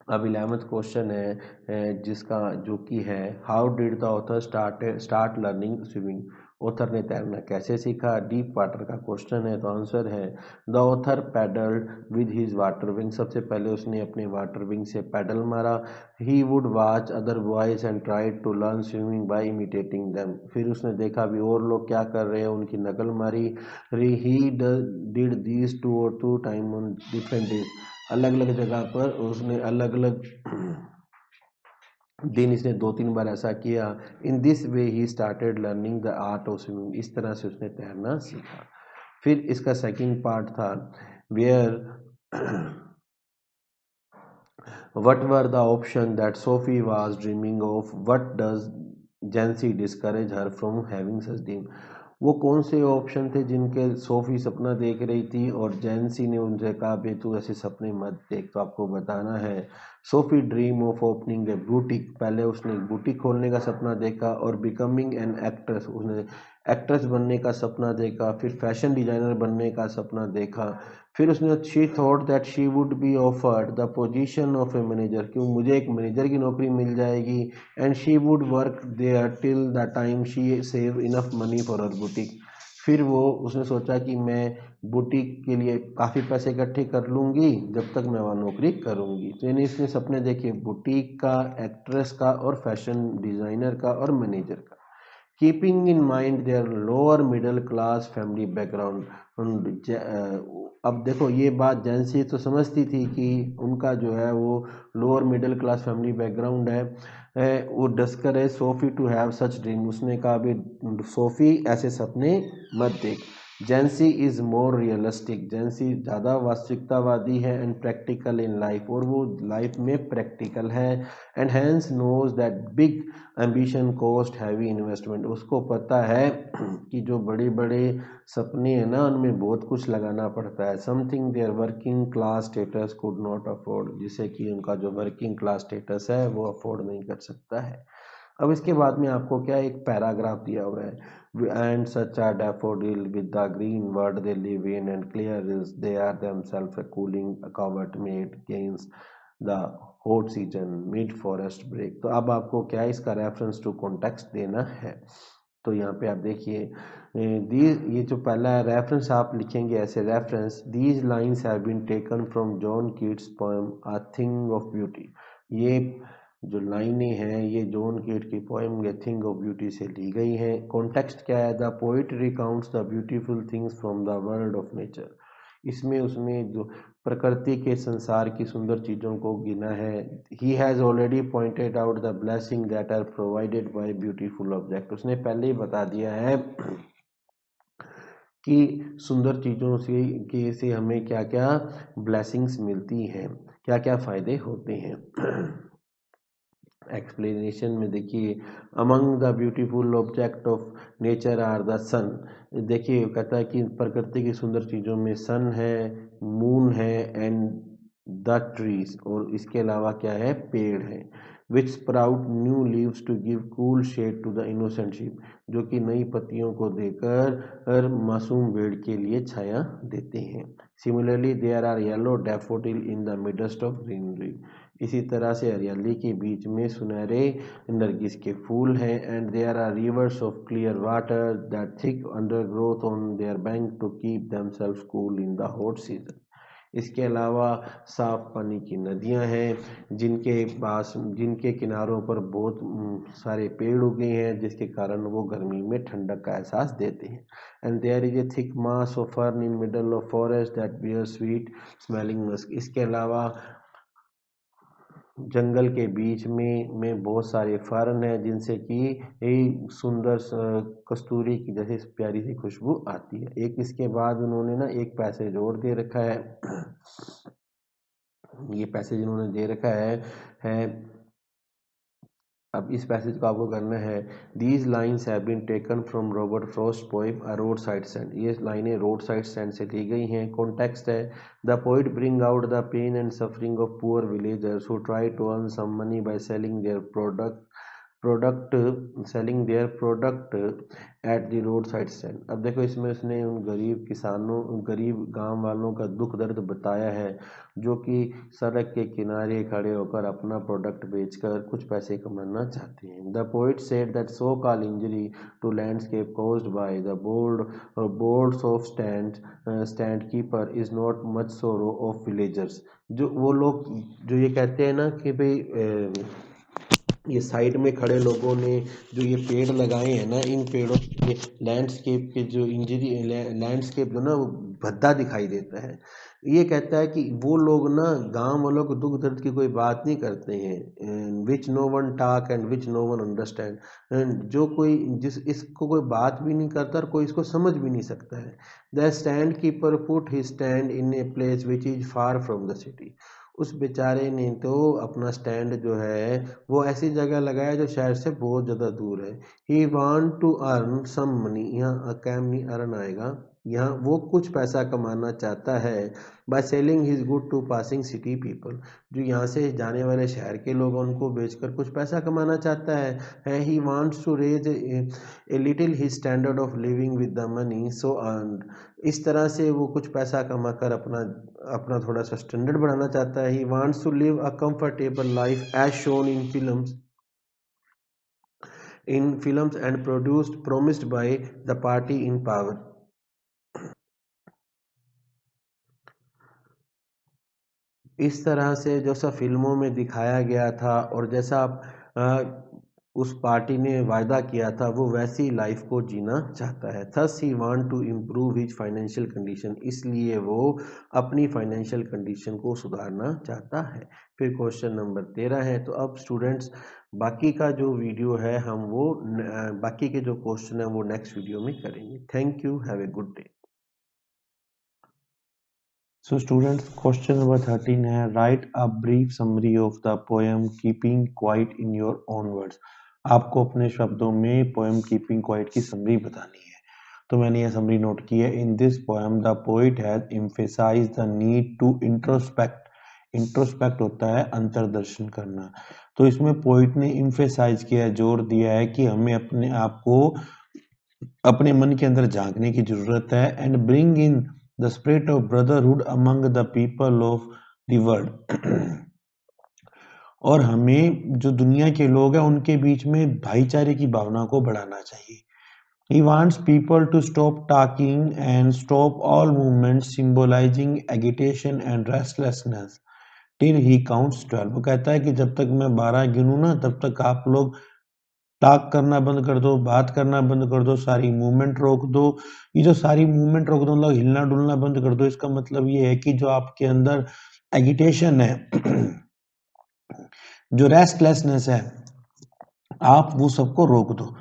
अब 11th क्वेश्चन है जिसका जो कि है how did the author start learning swimming, author ने तैरना कैसे सीखा। डीप वाटर का क्वेश्चन है तो आंसर है the author paddled with his water wing, सबसे पहले उसने अपने वाटर विंग से पैडल मारा। He would watch other boys and try to learn swimming by imitating them, फिर उसने देखा भी और लोग क्या कर रहे हैं, उनकी नकल मारी। He did these 2 time on different days, अलग अलग जगह पर उसने अलग अलग दिन इसने 2-3 बार ऐसा किया। In this way he started learning the art of swimming, इस तरह से उसने तैरना सीखा। फिर इसका सेकंड पार्ट था where what were the option that Sophie was dreaming of, what does Jansie discourage her from having such dream, वो कौन से ऑप्शन थे जिनके सोफी सपना देख रही थी और जैंसी ने उनसे कहा बे तू ऐसे सपने मत देख। तो आपको बताना है Sophie dream of opening A boutique, पहले उसने एक बुटीक खोलने का सपना देखा, और बिकमिंग एन एक्ट्रेस, उसने एक्ट्रेस बनने का सपना देखा। फिर फैशन डिजाइनर बनने का सपना देखा। फिर उसने she thought that she would be offered the position of a manager, क्यों मुझे एक मैनेजर की नौकरी मिल जाएगी। And she would work there till the time she save enough money for her boutique, फिर वो उसने सोचा कि मैं बुटीक के लिए काफ़ी पैसे इकट्ठे कर लूँगी जब तक मैं वहाँ नौकरी करूँगी। तो यानी इसने सपने देखे बुटीक का, एक्ट्रेस का और फैशन डिज़ाइनर का और मैनेजर का। Keeping in mind their lower middle class family background, अब देखो ये बात जैंसी तो समझती थी कि उनका जो है वो lower middle class family background है। वो डस्कर सोफ़ी टू हैव सच ड्रीम, उसने कहा भी सोफ़ी ऐसे सपने मत देख। जैंसी इज़ मोर रियलिस्टिक, जैंसी ज़्यादा वास्तविकतावादी है एंड प्रैक्टिकल इन लाइफ, और वो लाइफ में प्रैक्टिकल है। And hence knows that big ambition cost heavy investment, उसको पता है कि जो बड़े बड़े सपने हैं ना उनमें बहुत कुछ लगाना पड़ता है। Something their working class status could not afford, जिसे कि उनका जो वर्किंग क्लास स्टेटस है वो अफोर्ड नहीं कर सकता है। अब इसके बाद में आपको क्या एक पैराग्राफ दिया हुआ है, and such are daffodil with the green world they live in and clear is they are themselves a cooling covert made against the hot season mid forest break। तो अब आपको क्या इसका रेफरेंस टू कॉन्टेक्स्ट देना है। तो यहाँ पे आप देखिए ये जो पहला रेफरेंस आप लिखेंगे ऐसे reference, these lines have been taken from John Keats poem a thing of beauty. ये जो लाइनें हैं ये जॉन कीट की poem a thing of beauty से ली गई हैं। कॉन्टेक्स्ट क्या है? The poet recounts the beautiful things from the world of nature. इसमें उसने जो प्रकृति के संसार की सुंदर चीज़ों को गिना है। He has already pointed out the blessing that are provided by beautiful object. उसने पहले ही बता दिया है कि सुंदर चीज़ों से हमें क्या क्या ब्लेसिंग्स मिलती हैं, क्या क्या फ़ायदे होते हैं। एक्सप्लेनेशन में देखिए, among the beautiful object of nature are the sun. देखिए कहता है कि प्रकृति की सुंदर चीज़ों में सन है, मून है एंड द ट्रीज, और इसके अलावा क्या है? पेड़ है। Which sprout new leaves to give cool shade to the innocent sheep, जो कि नई पत्तियों को देकर मासूम भेड़ के लिए छाया देते हैं। Similarly there are yellow daffodil in the midst of greenery. इसी तरह से हरियाली के बीच में सुनहरे नरगिस के फूल हैं। And there are rivers of clear water that thick undergrowth on their bank to keep themselves cool in the hot season. इसके अलावा साफ पानी की नदियां हैं जिनके किनारों पर बहुत सारे पेड़ उगे हैं, जिसके कारण वो गर्मी में ठंडक का एहसास देते हैं। And there is a thick mass of fern in middle of forest that bear sweet smelling musk. इसके अलावा जंगल के बीच में बहुत सारे फर्न हैं जिनसे कि एक सुंदर कस्तूरी की जैसे प्यारी सी खुशबू आती है। एक इसके बाद उन्होंने ना एक पैसेज और दे रखा है। ये पैसेज इन्होंने दे रखा है अब इस पैसेज को आपको करना है। These lines have been taken from Robert Frost poem a road side stand. ये लाइनें रोड साइड स्टैंड से ली गई हैं। कॉन्टेक्स्ट है, the poet bring out the pain and suffering of poor villagers who try to earn some money by selling their product selling their product at the road side stand. अब देखो इसमें उसने उन गरीब किसानों, गरीब गांव वालों का दुख दर्द बताया है जो कि सड़क के किनारे खड़े होकर अपना प्रोडक्ट बेचकर कुछ पैसे कमाना चाहते हैं। The poet said that so call injury to landscape caused by the boards of stand keeper is not much sorrow of villagers. जो वो लोग जो ये कहते हैं ना कि भाई ये साइड में खड़े लोगों ने जो ये पेड़ लगाए हैं ना, इन पेड़ों के लैंडस्केप के जो इंजरी लैंडस्केप जो ना वो भद्दा दिखाई देता है। ये कहता है कि वो लोग ना गांव वालों को दुख दर्द की कोई बात नहीं करते हैं। Which no one talk and which no one understand. जो कोई जिस इसको कोई बात भी नहीं करता और कोई इसको समझ भी नहीं सकता है। The stand keeper put his stand in a place which is far from the city. उस बेचारे ने तो अपना स्टैंड जो है वो ऐसी जगह लगाया जो शहर से बहुत ज़्यादा दूर है। He want to earn some money, यहाँ कैम नहीं अर्न आएगा, यहाँ वो कुछ पैसा कमाना चाहता है by selling his good to passing city people. जो यहाँ से जाने वाले शहर के लोग उनको बेचकर कुछ पैसा कमाना चाहता है। He wants to raise a little his standard of living with the money so earn. इस तरह से वो कुछ पैसा कमाकर अपना अपना थोड़ा सा स्टैंडर्ड बढ़ाना चाहता है। He wants to live a comfortable life as shown in films and produced promised by the party in power. इस तरह से जैसा फिल्मों में दिखाया गया था और जैसा उस पार्टी ने वायदा किया था वो वैसी लाइफ को जीना चाहता है। Thus he want to improve his financial condition, इसलिए वो अपनी फाइनेंशियल कंडीशन को सुधारना चाहता है। फिर क्वेश्चन नंबर 13 है। तो अब स्टूडेंट्स बाकी का जो वीडियो है हम वो बाकी के जो क्वेश्चन है वो नेक्स्ट वीडियो में करेंगे। Thank you, have a good day. So students, question number 13 है, write a brief summary of the poem Keeping Quiet in your own words। आपको अपने शब्दों में poem Keeping Quiet की summary बतानी है। तो मैंने ये summary नोट की है। In this poem the poet has emphasized the need to introspect। Introspect होता है अंतर्दर्शन करना। तो इसमें पोइट ने emphasize किया है, जोर दिया है कि हमें अपने आप को अपने मन के अंदर झांकने की जरूरत है। And bring in the spirit of brotherhood among the people of the world. और हमें जो दुनिया के लोग हैं उनके बीच में भाईचारे की भावना को बढ़ाना चाहिए। He wants people to stop talking and stop all movements symbolizing agitation and restlessness till he counts 12. वो कहता है कि जब तक मैं 12 गिनूं ना तब तक आप लोग टॉक करना बंद कर दो, बात करना बंद कर दो, सारी मूवमेंट रोक दो। ये जो सारी मूवमेंट रोक दो मतलब हिलना डुलना बंद कर दो, इसका मतलब ये है कि जो आपके अंदर एगिटेशन है जो रेस्टलेसनेस है आप वो सबको रोक दो।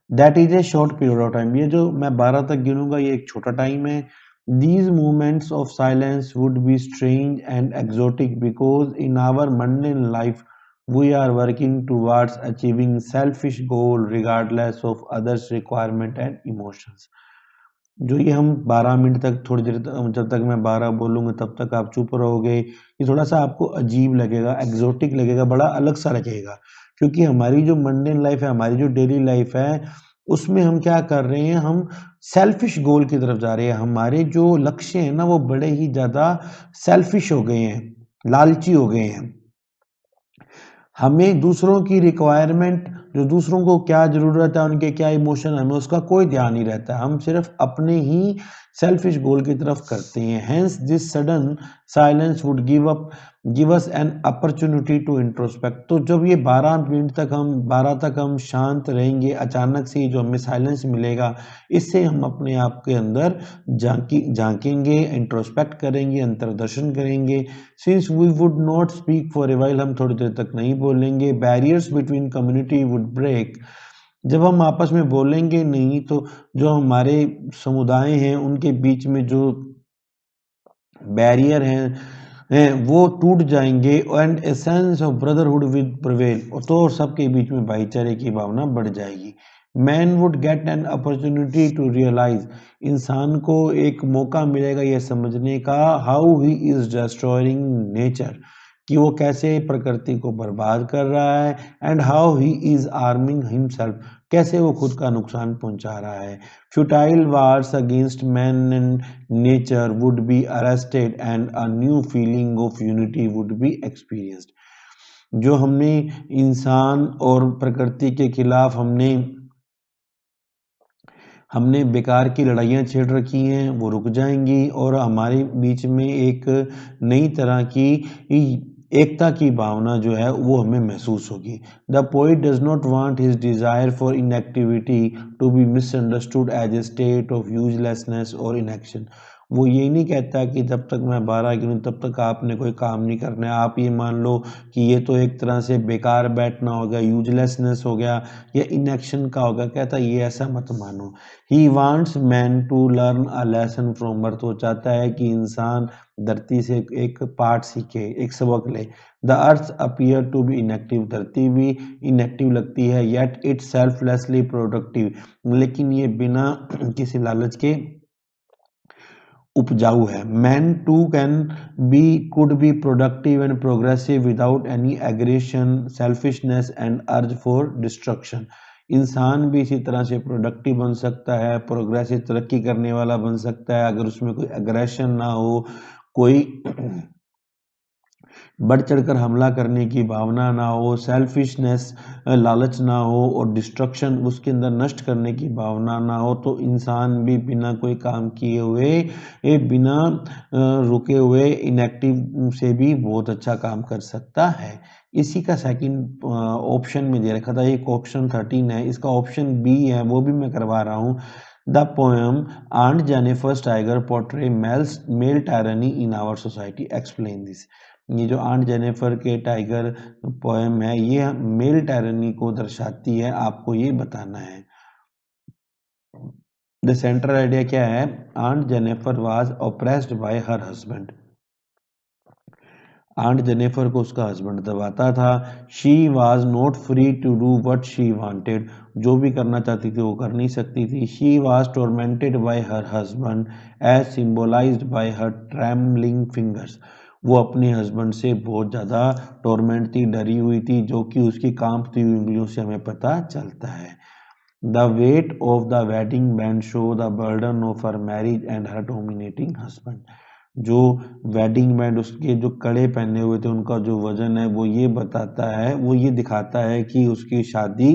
That is a short period of time. ये जो मैं 12 तक गिनूंगा ये एक छोटा टाइम है। These movements of silence would be strange and exotic because in our mundane life we are working towards achieving selfish goal regardless of others requirement and emotions. जो ये हम 12 मिनट तक थोड़ी देर तक जब तक मैं 12 बोलूँगा तब तक आप चुप रहोगे, ये थोड़ा-सा आपको अजीब लगेगा, एक्सोटिक लगेगा, बड़ा अलग-सा लगेगा। क्योंकि हमारी जो मंडेन लाइफ़ है, हमारी जो डेली लाइफ़ है, उसमें हम क्या कर रहे हैं, हम सेल्फिश गोल की तरफ जा रहे हैं। हमारे जो लक्ष्य हैं ना, वो बड़े ही ज़्यादा सेल्फिश हो गए हैं, लालची हो गए हैं। हमें दूसरों की रिक्वायरमेंट जो दूसरों को क्या ज़रूरत है, उनके क्या इमोशन, हमें उसका कोई ध्यान नहीं रहता। हम सिर्फ अपने ही सेल्फिश गोल की तरफ करते हैं। Hence this sudden silence would give us an opportunity to introspect. तो जब ये 12 तक हम शांत रहेंगे, अचानक से जो हमें साइलेंस मिलेगा, इससे हम अपने आप के अंदर झांकेंगे, इंट्रोस्पेक्ट करेंगे, अंतर्दर्शन करेंगे। Since we would not speak for a while, हम थोड़ी देर तक नहीं बोलेंगे। Barriers between community would break. जब हम आपस में बोलेंगे नहीं तो जो हमारे समुदाय हैं उनके बीच में जो बैरियर हैं वो टूट जाएंगे and a sense of brotherhood with prevail. तो सबके बीच में भाईचारे की भावना बढ़ जाएगी। Man would get an opportunity to realise, इंसान को एक मौका मिलेगा यह समझने का how he is destroying nature, कि वो कैसे प्रकृति को बर्बाद कर रहा है, and how he is arming himself, कैसे वो खुद का नुकसान पहुंचा रहा है। Futile wars against man and nature would be arrested and a new feeling of unity would be experienced. जो हमने इंसान और प्रकृति के खिलाफ हमने बेकार की लड़ाइयाँ छेड़ रखी हैं वो रुक जाएंगी और हमारे बीच में एक नई तरह की एकता की भावना जो है वो हमें महसूस होगी। The poet does not want his desire for inactivity to be misunderstood as a state of uselessness और इनएक्शन। वो ये नहीं कहता कि जब तक मैं 12 गिनूं तब तक आपने कोई काम नहीं करना है। आप ये मान लो कि ये तो एक तरह से बेकार बैठना हो गया, यूजलेसनेस हो गया या इनएक्शन का होगा। कहता ये ऐसा मत मानो। He wants man to learn a lesson from earth. वो चाहता है कि इंसान धरती से एक पाठ सीखे, एक सबक ले। The earth appear to be inactive, धरती भी इनएक्टिव लगती है, येट इट सेल्फलेसली प्रोडक्टिव, लेकिन ये बिना किसी लालच के उपजाऊ है। Man too could be productive and progressive without any aggression, selfishness and urge for destruction. इंसान भी इसी तरह से प्रोडक्टिव बन सकता है, प्रोग्रेसिव तरक्की करने वाला बन सकता है अगर उसमें कोई एग्रेशन ना हो, कोई बढ़ चढ़कर हमला करने की भावना ना हो, सेल्फिशनेस लालच ना हो और डिस्ट्रक्शन उसके अंदर नष्ट करने की भावना ना हो, तो इंसान भी बिना कोई काम किए हुए बिना रुके हुए इनएक्टिव से भी बहुत अच्छा काम कर सकता है। इसी का सेकंड ऑप्शन में दे रखा था, एक ऑप्शन 13 है, इसका ऑप्शन बी है वो भी मैं करवा रहा हूँ। The poem Aunt Jennifer's tiger portray male tyranny in our society, explain this. ये जो आंट जेनिफर के टाइगर पोएम है ये मेल टायरनी को दर्शाती है, आपको ये बताना है। द सेंट्रल आइडिया क्या है? Aunt Jennifer was oppressed by her husband. Aunt Jennifer को उसका हस्बैंड दबाता था। She was not free to do what she wanted, जो भी करना चाहती थी वो कर नहीं सकती थी। She was tormented by her husband as symbolized by her trembling fingers. वो अपने हस्बैंड से बहुत ज़्यादा टॉर्मेंट थी, डरी हुई थी, जो कि उसकी कांपती हुई उंगलियों से हमें पता चलता है। The weight of the wedding band show the burden of her marriage and her dominating husband. जो वेडिंग बैंड उसके जो कड़े पहने हुए थे उनका जो वजन है वो ये बताता है, वो ये दिखाता है कि उसकी शादी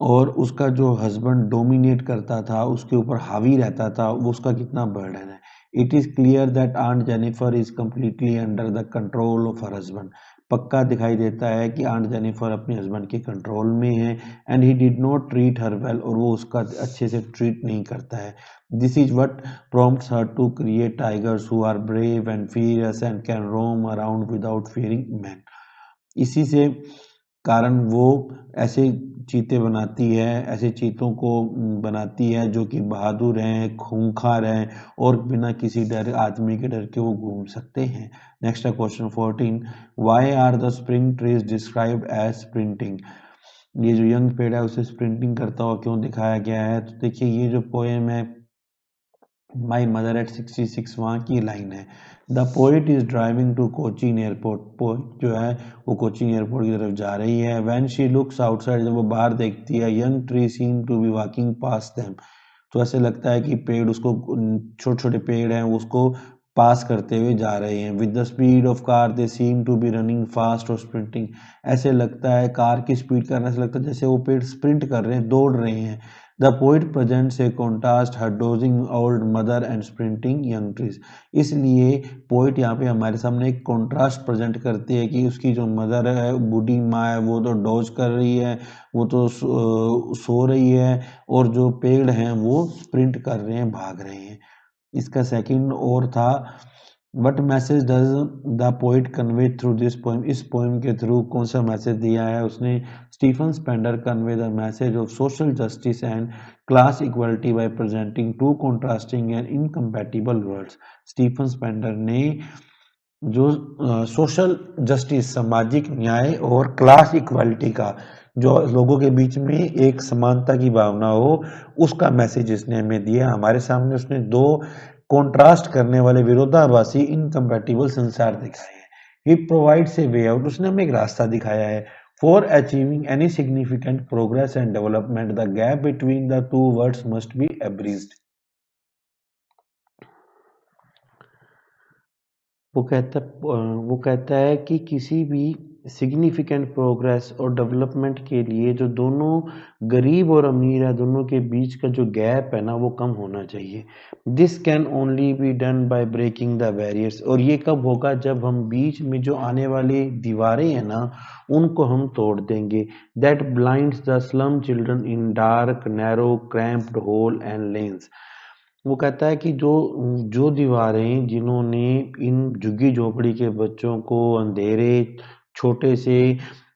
और उसका जो हस्बैंड डोमिनेट करता था, उसके ऊपर हावी रहता था, वो उसका कितना बर्डन है। It is clear that Aunt Jennifer is completely under the control of her husband. पक्का दिखाई देता है कि आंट जेनिफर अपने हस्बैंड के कंट्रोल में है, and he did not treat her well, और वो उसका अच्छे से ट्रीट नहीं करता है। This is what prompts her to create tigers who are brave and fierce and can roam around without fearing men। इसी से कारण वो ऐसे चीते बनाती है, ऐसे चीतों को बनाती है जो कि बहादुर हैं, खूंखार हैं और बिना किसी डर, आदमी के डर के वो घूम सकते हैं। नेक्स्ट है question 14, why are the spring trees described as sprinting. ये जो यंग पेड़ है उसे स्प्रिंटिंग करता हुआ क्यों दिखाया गया है? तो देखिए, ये जो पोएम है माई मदर एट 66, वहाँ की लाइन है। The poet is driving to Cochin airport. Poet जो है वो कोचीन एयरपोर्ट की तरफ जा रही है। व्हेन शी लुक्स आउटसाइड, जब वो बाहर देखती है, young tree seem to be walking past them. तो ऐसे लगता है कि पेड़ उसको, छोटे छोटे पेड़ हैं, उसको पास करते हुए जा रहे हैं। With the speed of car they seem to be running fast और स्प्रिंटिंग। ऐसे लगता है कार की स्पीड करने से लगता है जैसे वो पेड़ स्प्रिंट कर रहे हैं, दौड़ रहे हैं। The poet presents A contrast her dosing old mother and sprinting young trees. इसलिए पोइट यहाँ पे हमारे सामने एक कॉन्ट्रास्ट प्रेजेंट करती है कि उसकी जो मदर है, बूढ़ी माँ है, वो तो डोज कर रही है, वो तो सो रही है, और जो पेड़ हैं वो स्प्रिंट कर रहे हैं, भाग रहे हैं। इसका सेकंड और था, what message does the poet convey through this poem. इस पोएम के थ्रू कौन सा मैसेज दिया है उसने? Stephen Spender convey the message of social justice and class equality by presenting two contrasting and incompatible words. Stephen Spender ने जो सोशल जस्टिस, सामाजिक न्याय और क्लास इक्वालिटी का, जो लोगों के बीच में एक समानता की भावना हो, उसका मैसेज इसने हमें दिया। हमारे सामने उसने दो कॉन्ट्रास्ट करने वाले, विरोधाभासी, इनकम्पैटिबल संसार दिखाए हैं। ही प्रोवाइड्स ए वे आउट, उसने हमें एक रास्ता दिखाया है। For achieving any significant progress and development the gap between the two words must be abridged. वो कहता है कि किसी भी सिग्निफिकेंट प्रोग्रेस और डेवलपमेंट के लिए जो दोनों गरीब और अमीर है, दोनों के बीच का जो गैप है ना, वो कम होना चाहिए। This can only be done by breaking the barriers. और ये कब होगा? जब हम बीच में जो आने वाली दीवारें हैं ना, उनको हम तोड़ देंगे। That blinds the slum children in dark narrow cramped hole and lanes. वो कहता है कि जो जो दीवारें जिन्होंने इन झुग्गी झोपड़ी के बच्चों को अंधेरे, छोटे से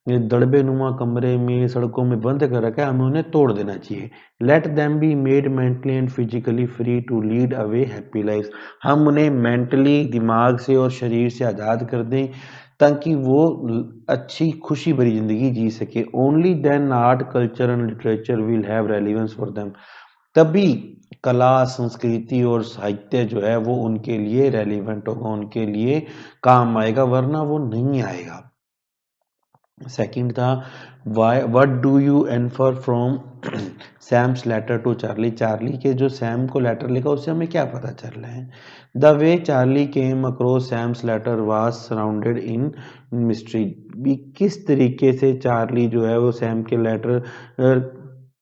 दड़बे नुमा कमरे में, सड़कों में बंद कर रखा है, हमें उन्हें तोड़ देना चाहिए। Let them be made mentally and physically free to lead away happy life. हम उन्हें मेंटली, दिमाग से और शरीर से आज़ाद कर दें ताकि वो अच्छी खुशी भरी जिंदगी जी सके। Only then art, culture and literature will have relevance for them. तभी कला, संस्कृति और साहित्य जो है वो उनके लिए रेलिवेंट होगा, उनके लिए काम आएगा, वरना वो नहीं आएगा। सेकंड था, why what do you infer from Sam's letter to Charlie. Charlie के जो सैम को लेटर लिखा उससे हमें क्या पता चल रहा है? The way Charlie came across Sam's letter was surrounded in mystery. भी किस तरीके से चार्ली जो है वो सैम के लेटर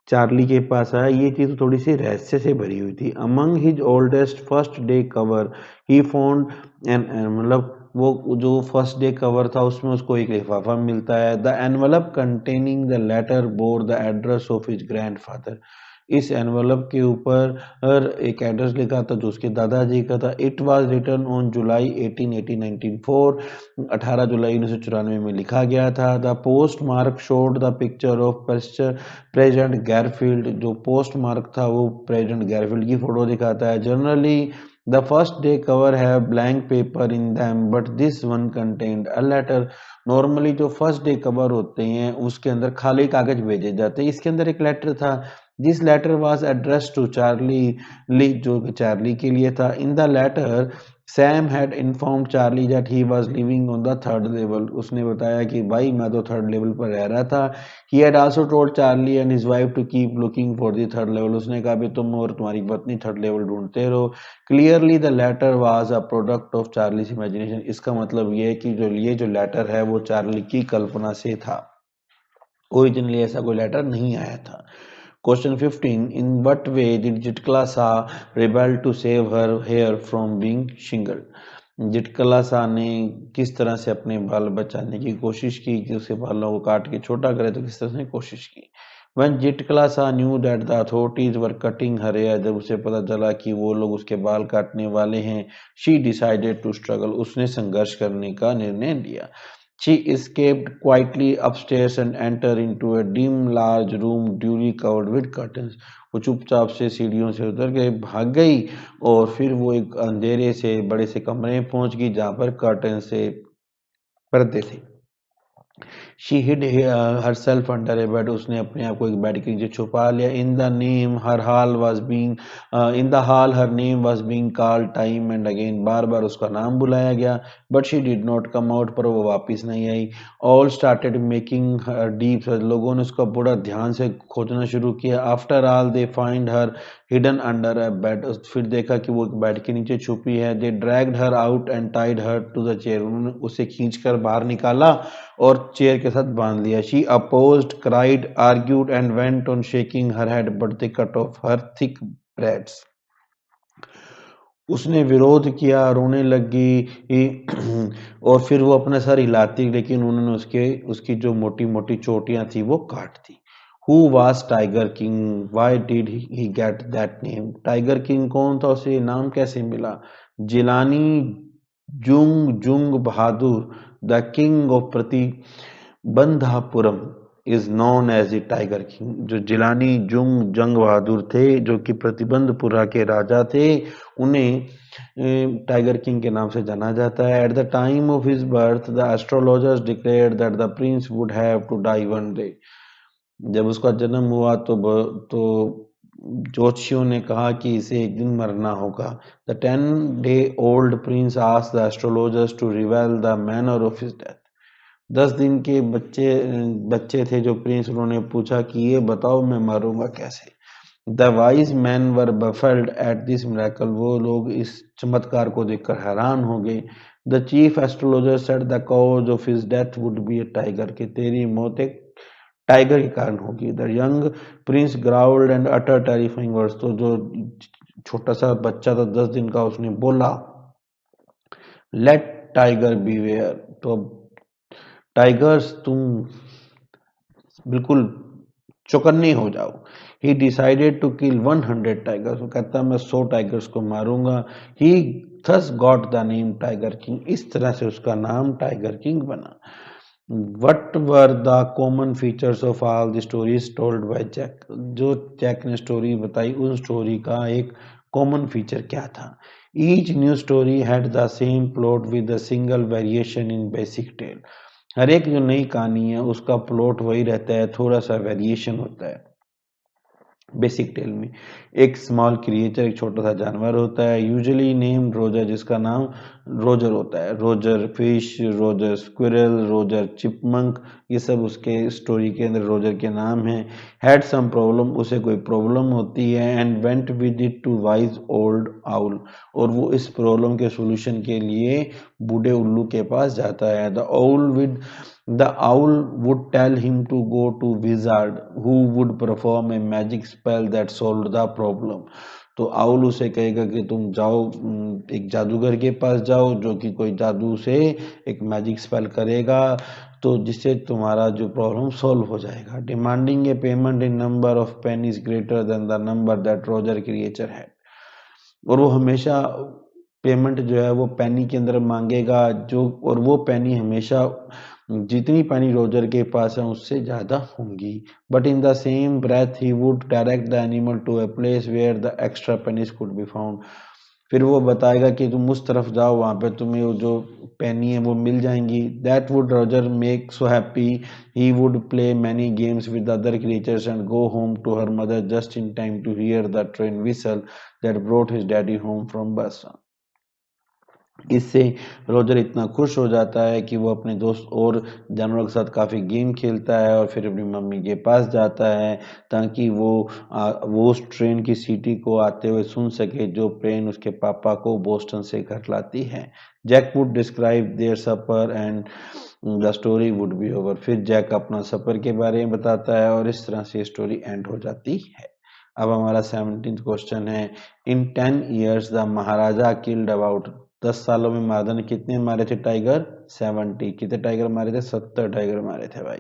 चार्ली के पास आया, ये चीज़ थोड़ी सी रहस्य से भरी हुई थी। Among his oldest first day cover he found an, मतलब वो जो फर्स्ट डे कवर था उसमें उसको एक लिफाफा मिलता है। The envelope containing the letter bore the address of his grandfather. इस एनवलप के ऊपर एक एड्रेस लिखा था जो उसके दादाजी का था। It was written on July 1880 1904। 18 जुलाई 1994 में लिखा गया था। The post mark showed the picture of present Garfield. जो पोस्ट मार्क था वो प्रेजेंट गैरफील्ड की फोटो दिखाता है। Generally the first day cover has blank paper in them but this one contained a letter. Normally जो फर्स्ट डे कवर होते हैं उसके अंदर खाली कागज भेजे जाते हैं, इसके अंदर एक लेटर था। This letter was address to Charlie Lee, जो चार्ली के लिए था। In the letter Sam had inform Charlie that he was living on the third level. उसने बताया कि भाई मैं तो थर्ड लेवल पर रह रहा था। He had also told Charlie and his wife to keep looking for the third level. उसने कहा भी तुम और तुम्हारी पत्नी थर्ड लेवल ढूंढते रहो। Clearly the letter was a product of Charlie's imagination. इसका मतलब ये है कि जो ये जो लेटर है वो चार्ली की कल्पना से था। ओरिजिनली ऐसा कोई लेटर नहीं आया था। Question 15, in what way did Zitkala Sa rebel to save her hair from being shingled. Zitkala Sa ने किस तरह से अपने बाल बचाने की कोशिश की कि उसके बालों को काट के छोटा करे, तो किस तरह से कोशिश की। When Zitkala Sa knew that the authorities were cutting her hair, जब उसे पता चला कि वो लोग उसके बाल काटने वाले हैं, शी डिसाइडेड टू स्ट्रगल, उसने संघर्ष करने का निर्णय लिया। She escaped quietly upstairs and entered into a dim, large room duly covered with curtains. वो चुपचाप से सीढ़ियों से उतर के भाग गई और फिर वो एक अंधेरे से बड़े से कमरे में पहुंच गई जहां पर कर्टन से पर्दे थे। She hid herself under a bed. उसने अपने आप को एक बेड के नीचे छुपा लिया। In the name her hall was being in the hall her name was being called time and again. बार बार उसका नाम बुलाया गया, but she did not come out. पर वो वापस नहीं आई। All started making her deep search. लोगों ने उसका बड़ा ध्यान से खोजना शुरू किया। After all they find her hidden under a bed. फिर देखा कि वो एक बेड के नीचे छुपी है। They dragged her out and tied her to the chair. उन्होंने उसे खींचकर बाहर निकाला और चेयर के साथ बांध लिया। She opposed, cried, argued and went on shaking her head, but they cut off her thick braids. उसने विरोध किया, रोने लगी और फिर वो अपना सर हिलाती, लेकिन उन्होंने उसकी जो मोटी मोटी चोटियां थी वो काट दी। Who was Tiger King? Why did he get that name? Tiger king कौन था, उसे नाम कैसे मिला? Jilani Jung Bahadur, the king of Pratibandapuram, is known as the tiger king. जो जिलानी जंग बहादुर थे, जो कि प्रतिबंधपुरा के राजा थे, उन्हें टाइगर किंग के नाम से जाना जाता है। At the time of his birth the astrologers declared that the prince would have to die one day. जब उसका जन्म हुआ तो ज्योतिषियों ने कहा कि इसे एक दिन मरना होगा। The 10-day-old prince asked the astrologers to reveal the manner of his death. 10 दिन के बच्चे थे जो प्रिंस, उन्होंने पूछा कि ये बताओ मैं मरूंगा कैसे। The wise man were baffled at this miracle. वो लोग इस चमत्कार को देखकर हैरान हो गए। The chief astrologer said the cause of his death would be a tiger, कि तेरी मौत एक टाइगर के कारण होगी। The young prince growled and utter terrifying words. तो जो छोटा सा बच्चा था 10 दिन का, उसने बोला लेट टाइगर बीवेयर। तो टाइगर्स तुम बिल्कुल चौकन्ने हो जाओ। He decided to kill 100 tigers. वो कहता मैं 100 टाइगर्स को मारूंगा। He thus got the name tiger king. इस तरह से उसका नाम टाइगर किंग बना। What were the common features of all the stories told by Jack. जो जैक ने स्टोरी बताई, उन स्टोरी का एक कॉमन फीचर क्या था? Each new story had the same plot with a single variation in basic tale. हर एक जो नई कहानी है उसका प्लॉट वही रहता है, थोड़ा सा वेरिएशन होता है बेसिक टेल में। एक स्मॉल क्रिएचर, एक छोटा सा जानवर होता है, यूजुअली नेम्ड रोजर, जिसका नाम रोजर होता है। Roger fish, Roger squirrel, Roger chipmunk, ये सब उसके स्टोरी के अंदर रोजर के नाम हैं। हैड सम प्रॉब्लम, उसे कोई प्रॉब्लम होती है। And went with it to wise old owl, और वो इस प्रॉब्लम के सॉल्यूशन के लिए बूढ़े उल्लू के पास जाता है। The owl would tell him to go to wizard who would perform a magic spell that solved the problem. तो आउल उसे कहेगा कि तुम जाओ एक जादूगर के पास जाओ जो कि कोई जादू से एक मैजिक स्पेल करेगा, तो जिससे तुम्हारा जो प्रॉब्लम सॉल्व हो जाएगा। Demanding A payment in number of pennies greater than the number that Roger creature है। और वो हमेशा पेमेंट जो है वो पेनी के अंदर मांगेगा, जो और वो पेनी हमेशा जितनी पेनी रोजर के पास है उससे ज्यादा होंगी। But in the same breath he would direct the animal to a place where the extra pennies could be found. फिर वो बताएगा कि तुम उस तरफ जाओ, वहां पे तुम्हें वो जो पेनी है वो मिल जाएंगी। That would Roger make so happy he would play many games with other creatures and go home to her mother just in time to hear the train whistle that brought his daddy home from bus. इससे रोजर इतना खुश हो जाता है कि वो अपने दोस्त और जानवरों के साथ काफ़ी गेम खेलता है और फिर अपनी मम्मी के पास जाता है ताकि वो उस ट्रेन की सीटी को आते हुए सुन सके जो ट्रेन उसके पापा को बोस्टन से घर लाती है। Jack would describe their supper and the story would be over. फिर जैक अपना सफर के बारे में बताता है और इस तरह से स्टोरी एंड हो जाती है। अब हमारा 17th क्वेश्चन है, इन 10 years the Maharaja killed about, 10 सालों में महाराजा ने कितने मारे थे टाइगर? 70। कितने टाइगर मारे थे? 70 टाइगर मारे थे भाई।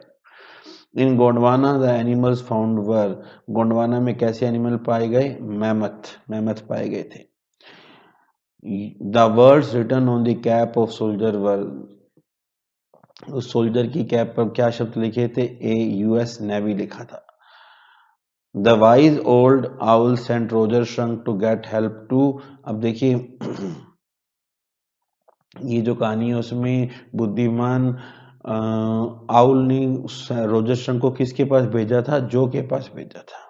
In Gondwana the animals found were, Gondwana में कैसे एनिमल पाए गए? मैमथ पाए गए थे। The words written on the cap of soldier were, उस सोल्जर की कैप पर क्या शब्द लिखे थे? ए यूएस नेवी लिखा था। The wise old owl sent Roger Skunk to get help to, अब देखिए ये जो कहानी है उसमें बुद्धिमान आउल ने रोजर श्रंक को किसके पास भेजा था? जो के पास भेजा था।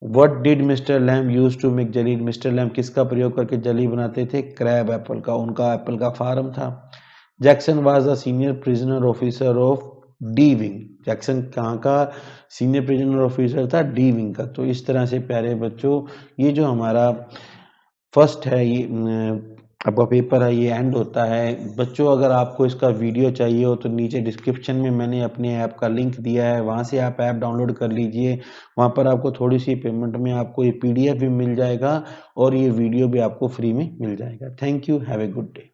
What did Mr Lamb use to make jelly, Mr Lamb किसका प्रयोग करके जली बनाते थे? क्रैब एप्पल का, उनका एप्पल का फार्म था। Jackson was the senior prisoner officer of D wing, Jackson कहाँ का सीनियर प्रिजनर ऑफिसर था? डी विंग का। तो इस तरह से प्यारे बच्चों ये जो हमारा फर्स्ट है ये आपका पेपर है ये एंड होता है। बच्चों अगर आपको इसका वीडियो चाहिए हो तो नीचे डिस्क्रिप्शन में मैंने अपने ऐप का लिंक दिया है, वहाँ से आप ऐप डाउनलोड कर लीजिए। वहाँ पर आपको थोड़ी सी पेमेंट में आपको ये PDF भी मिल जाएगा और ये वीडियो भी आपको फ्री में मिल जाएगा। Thank you, have a good day.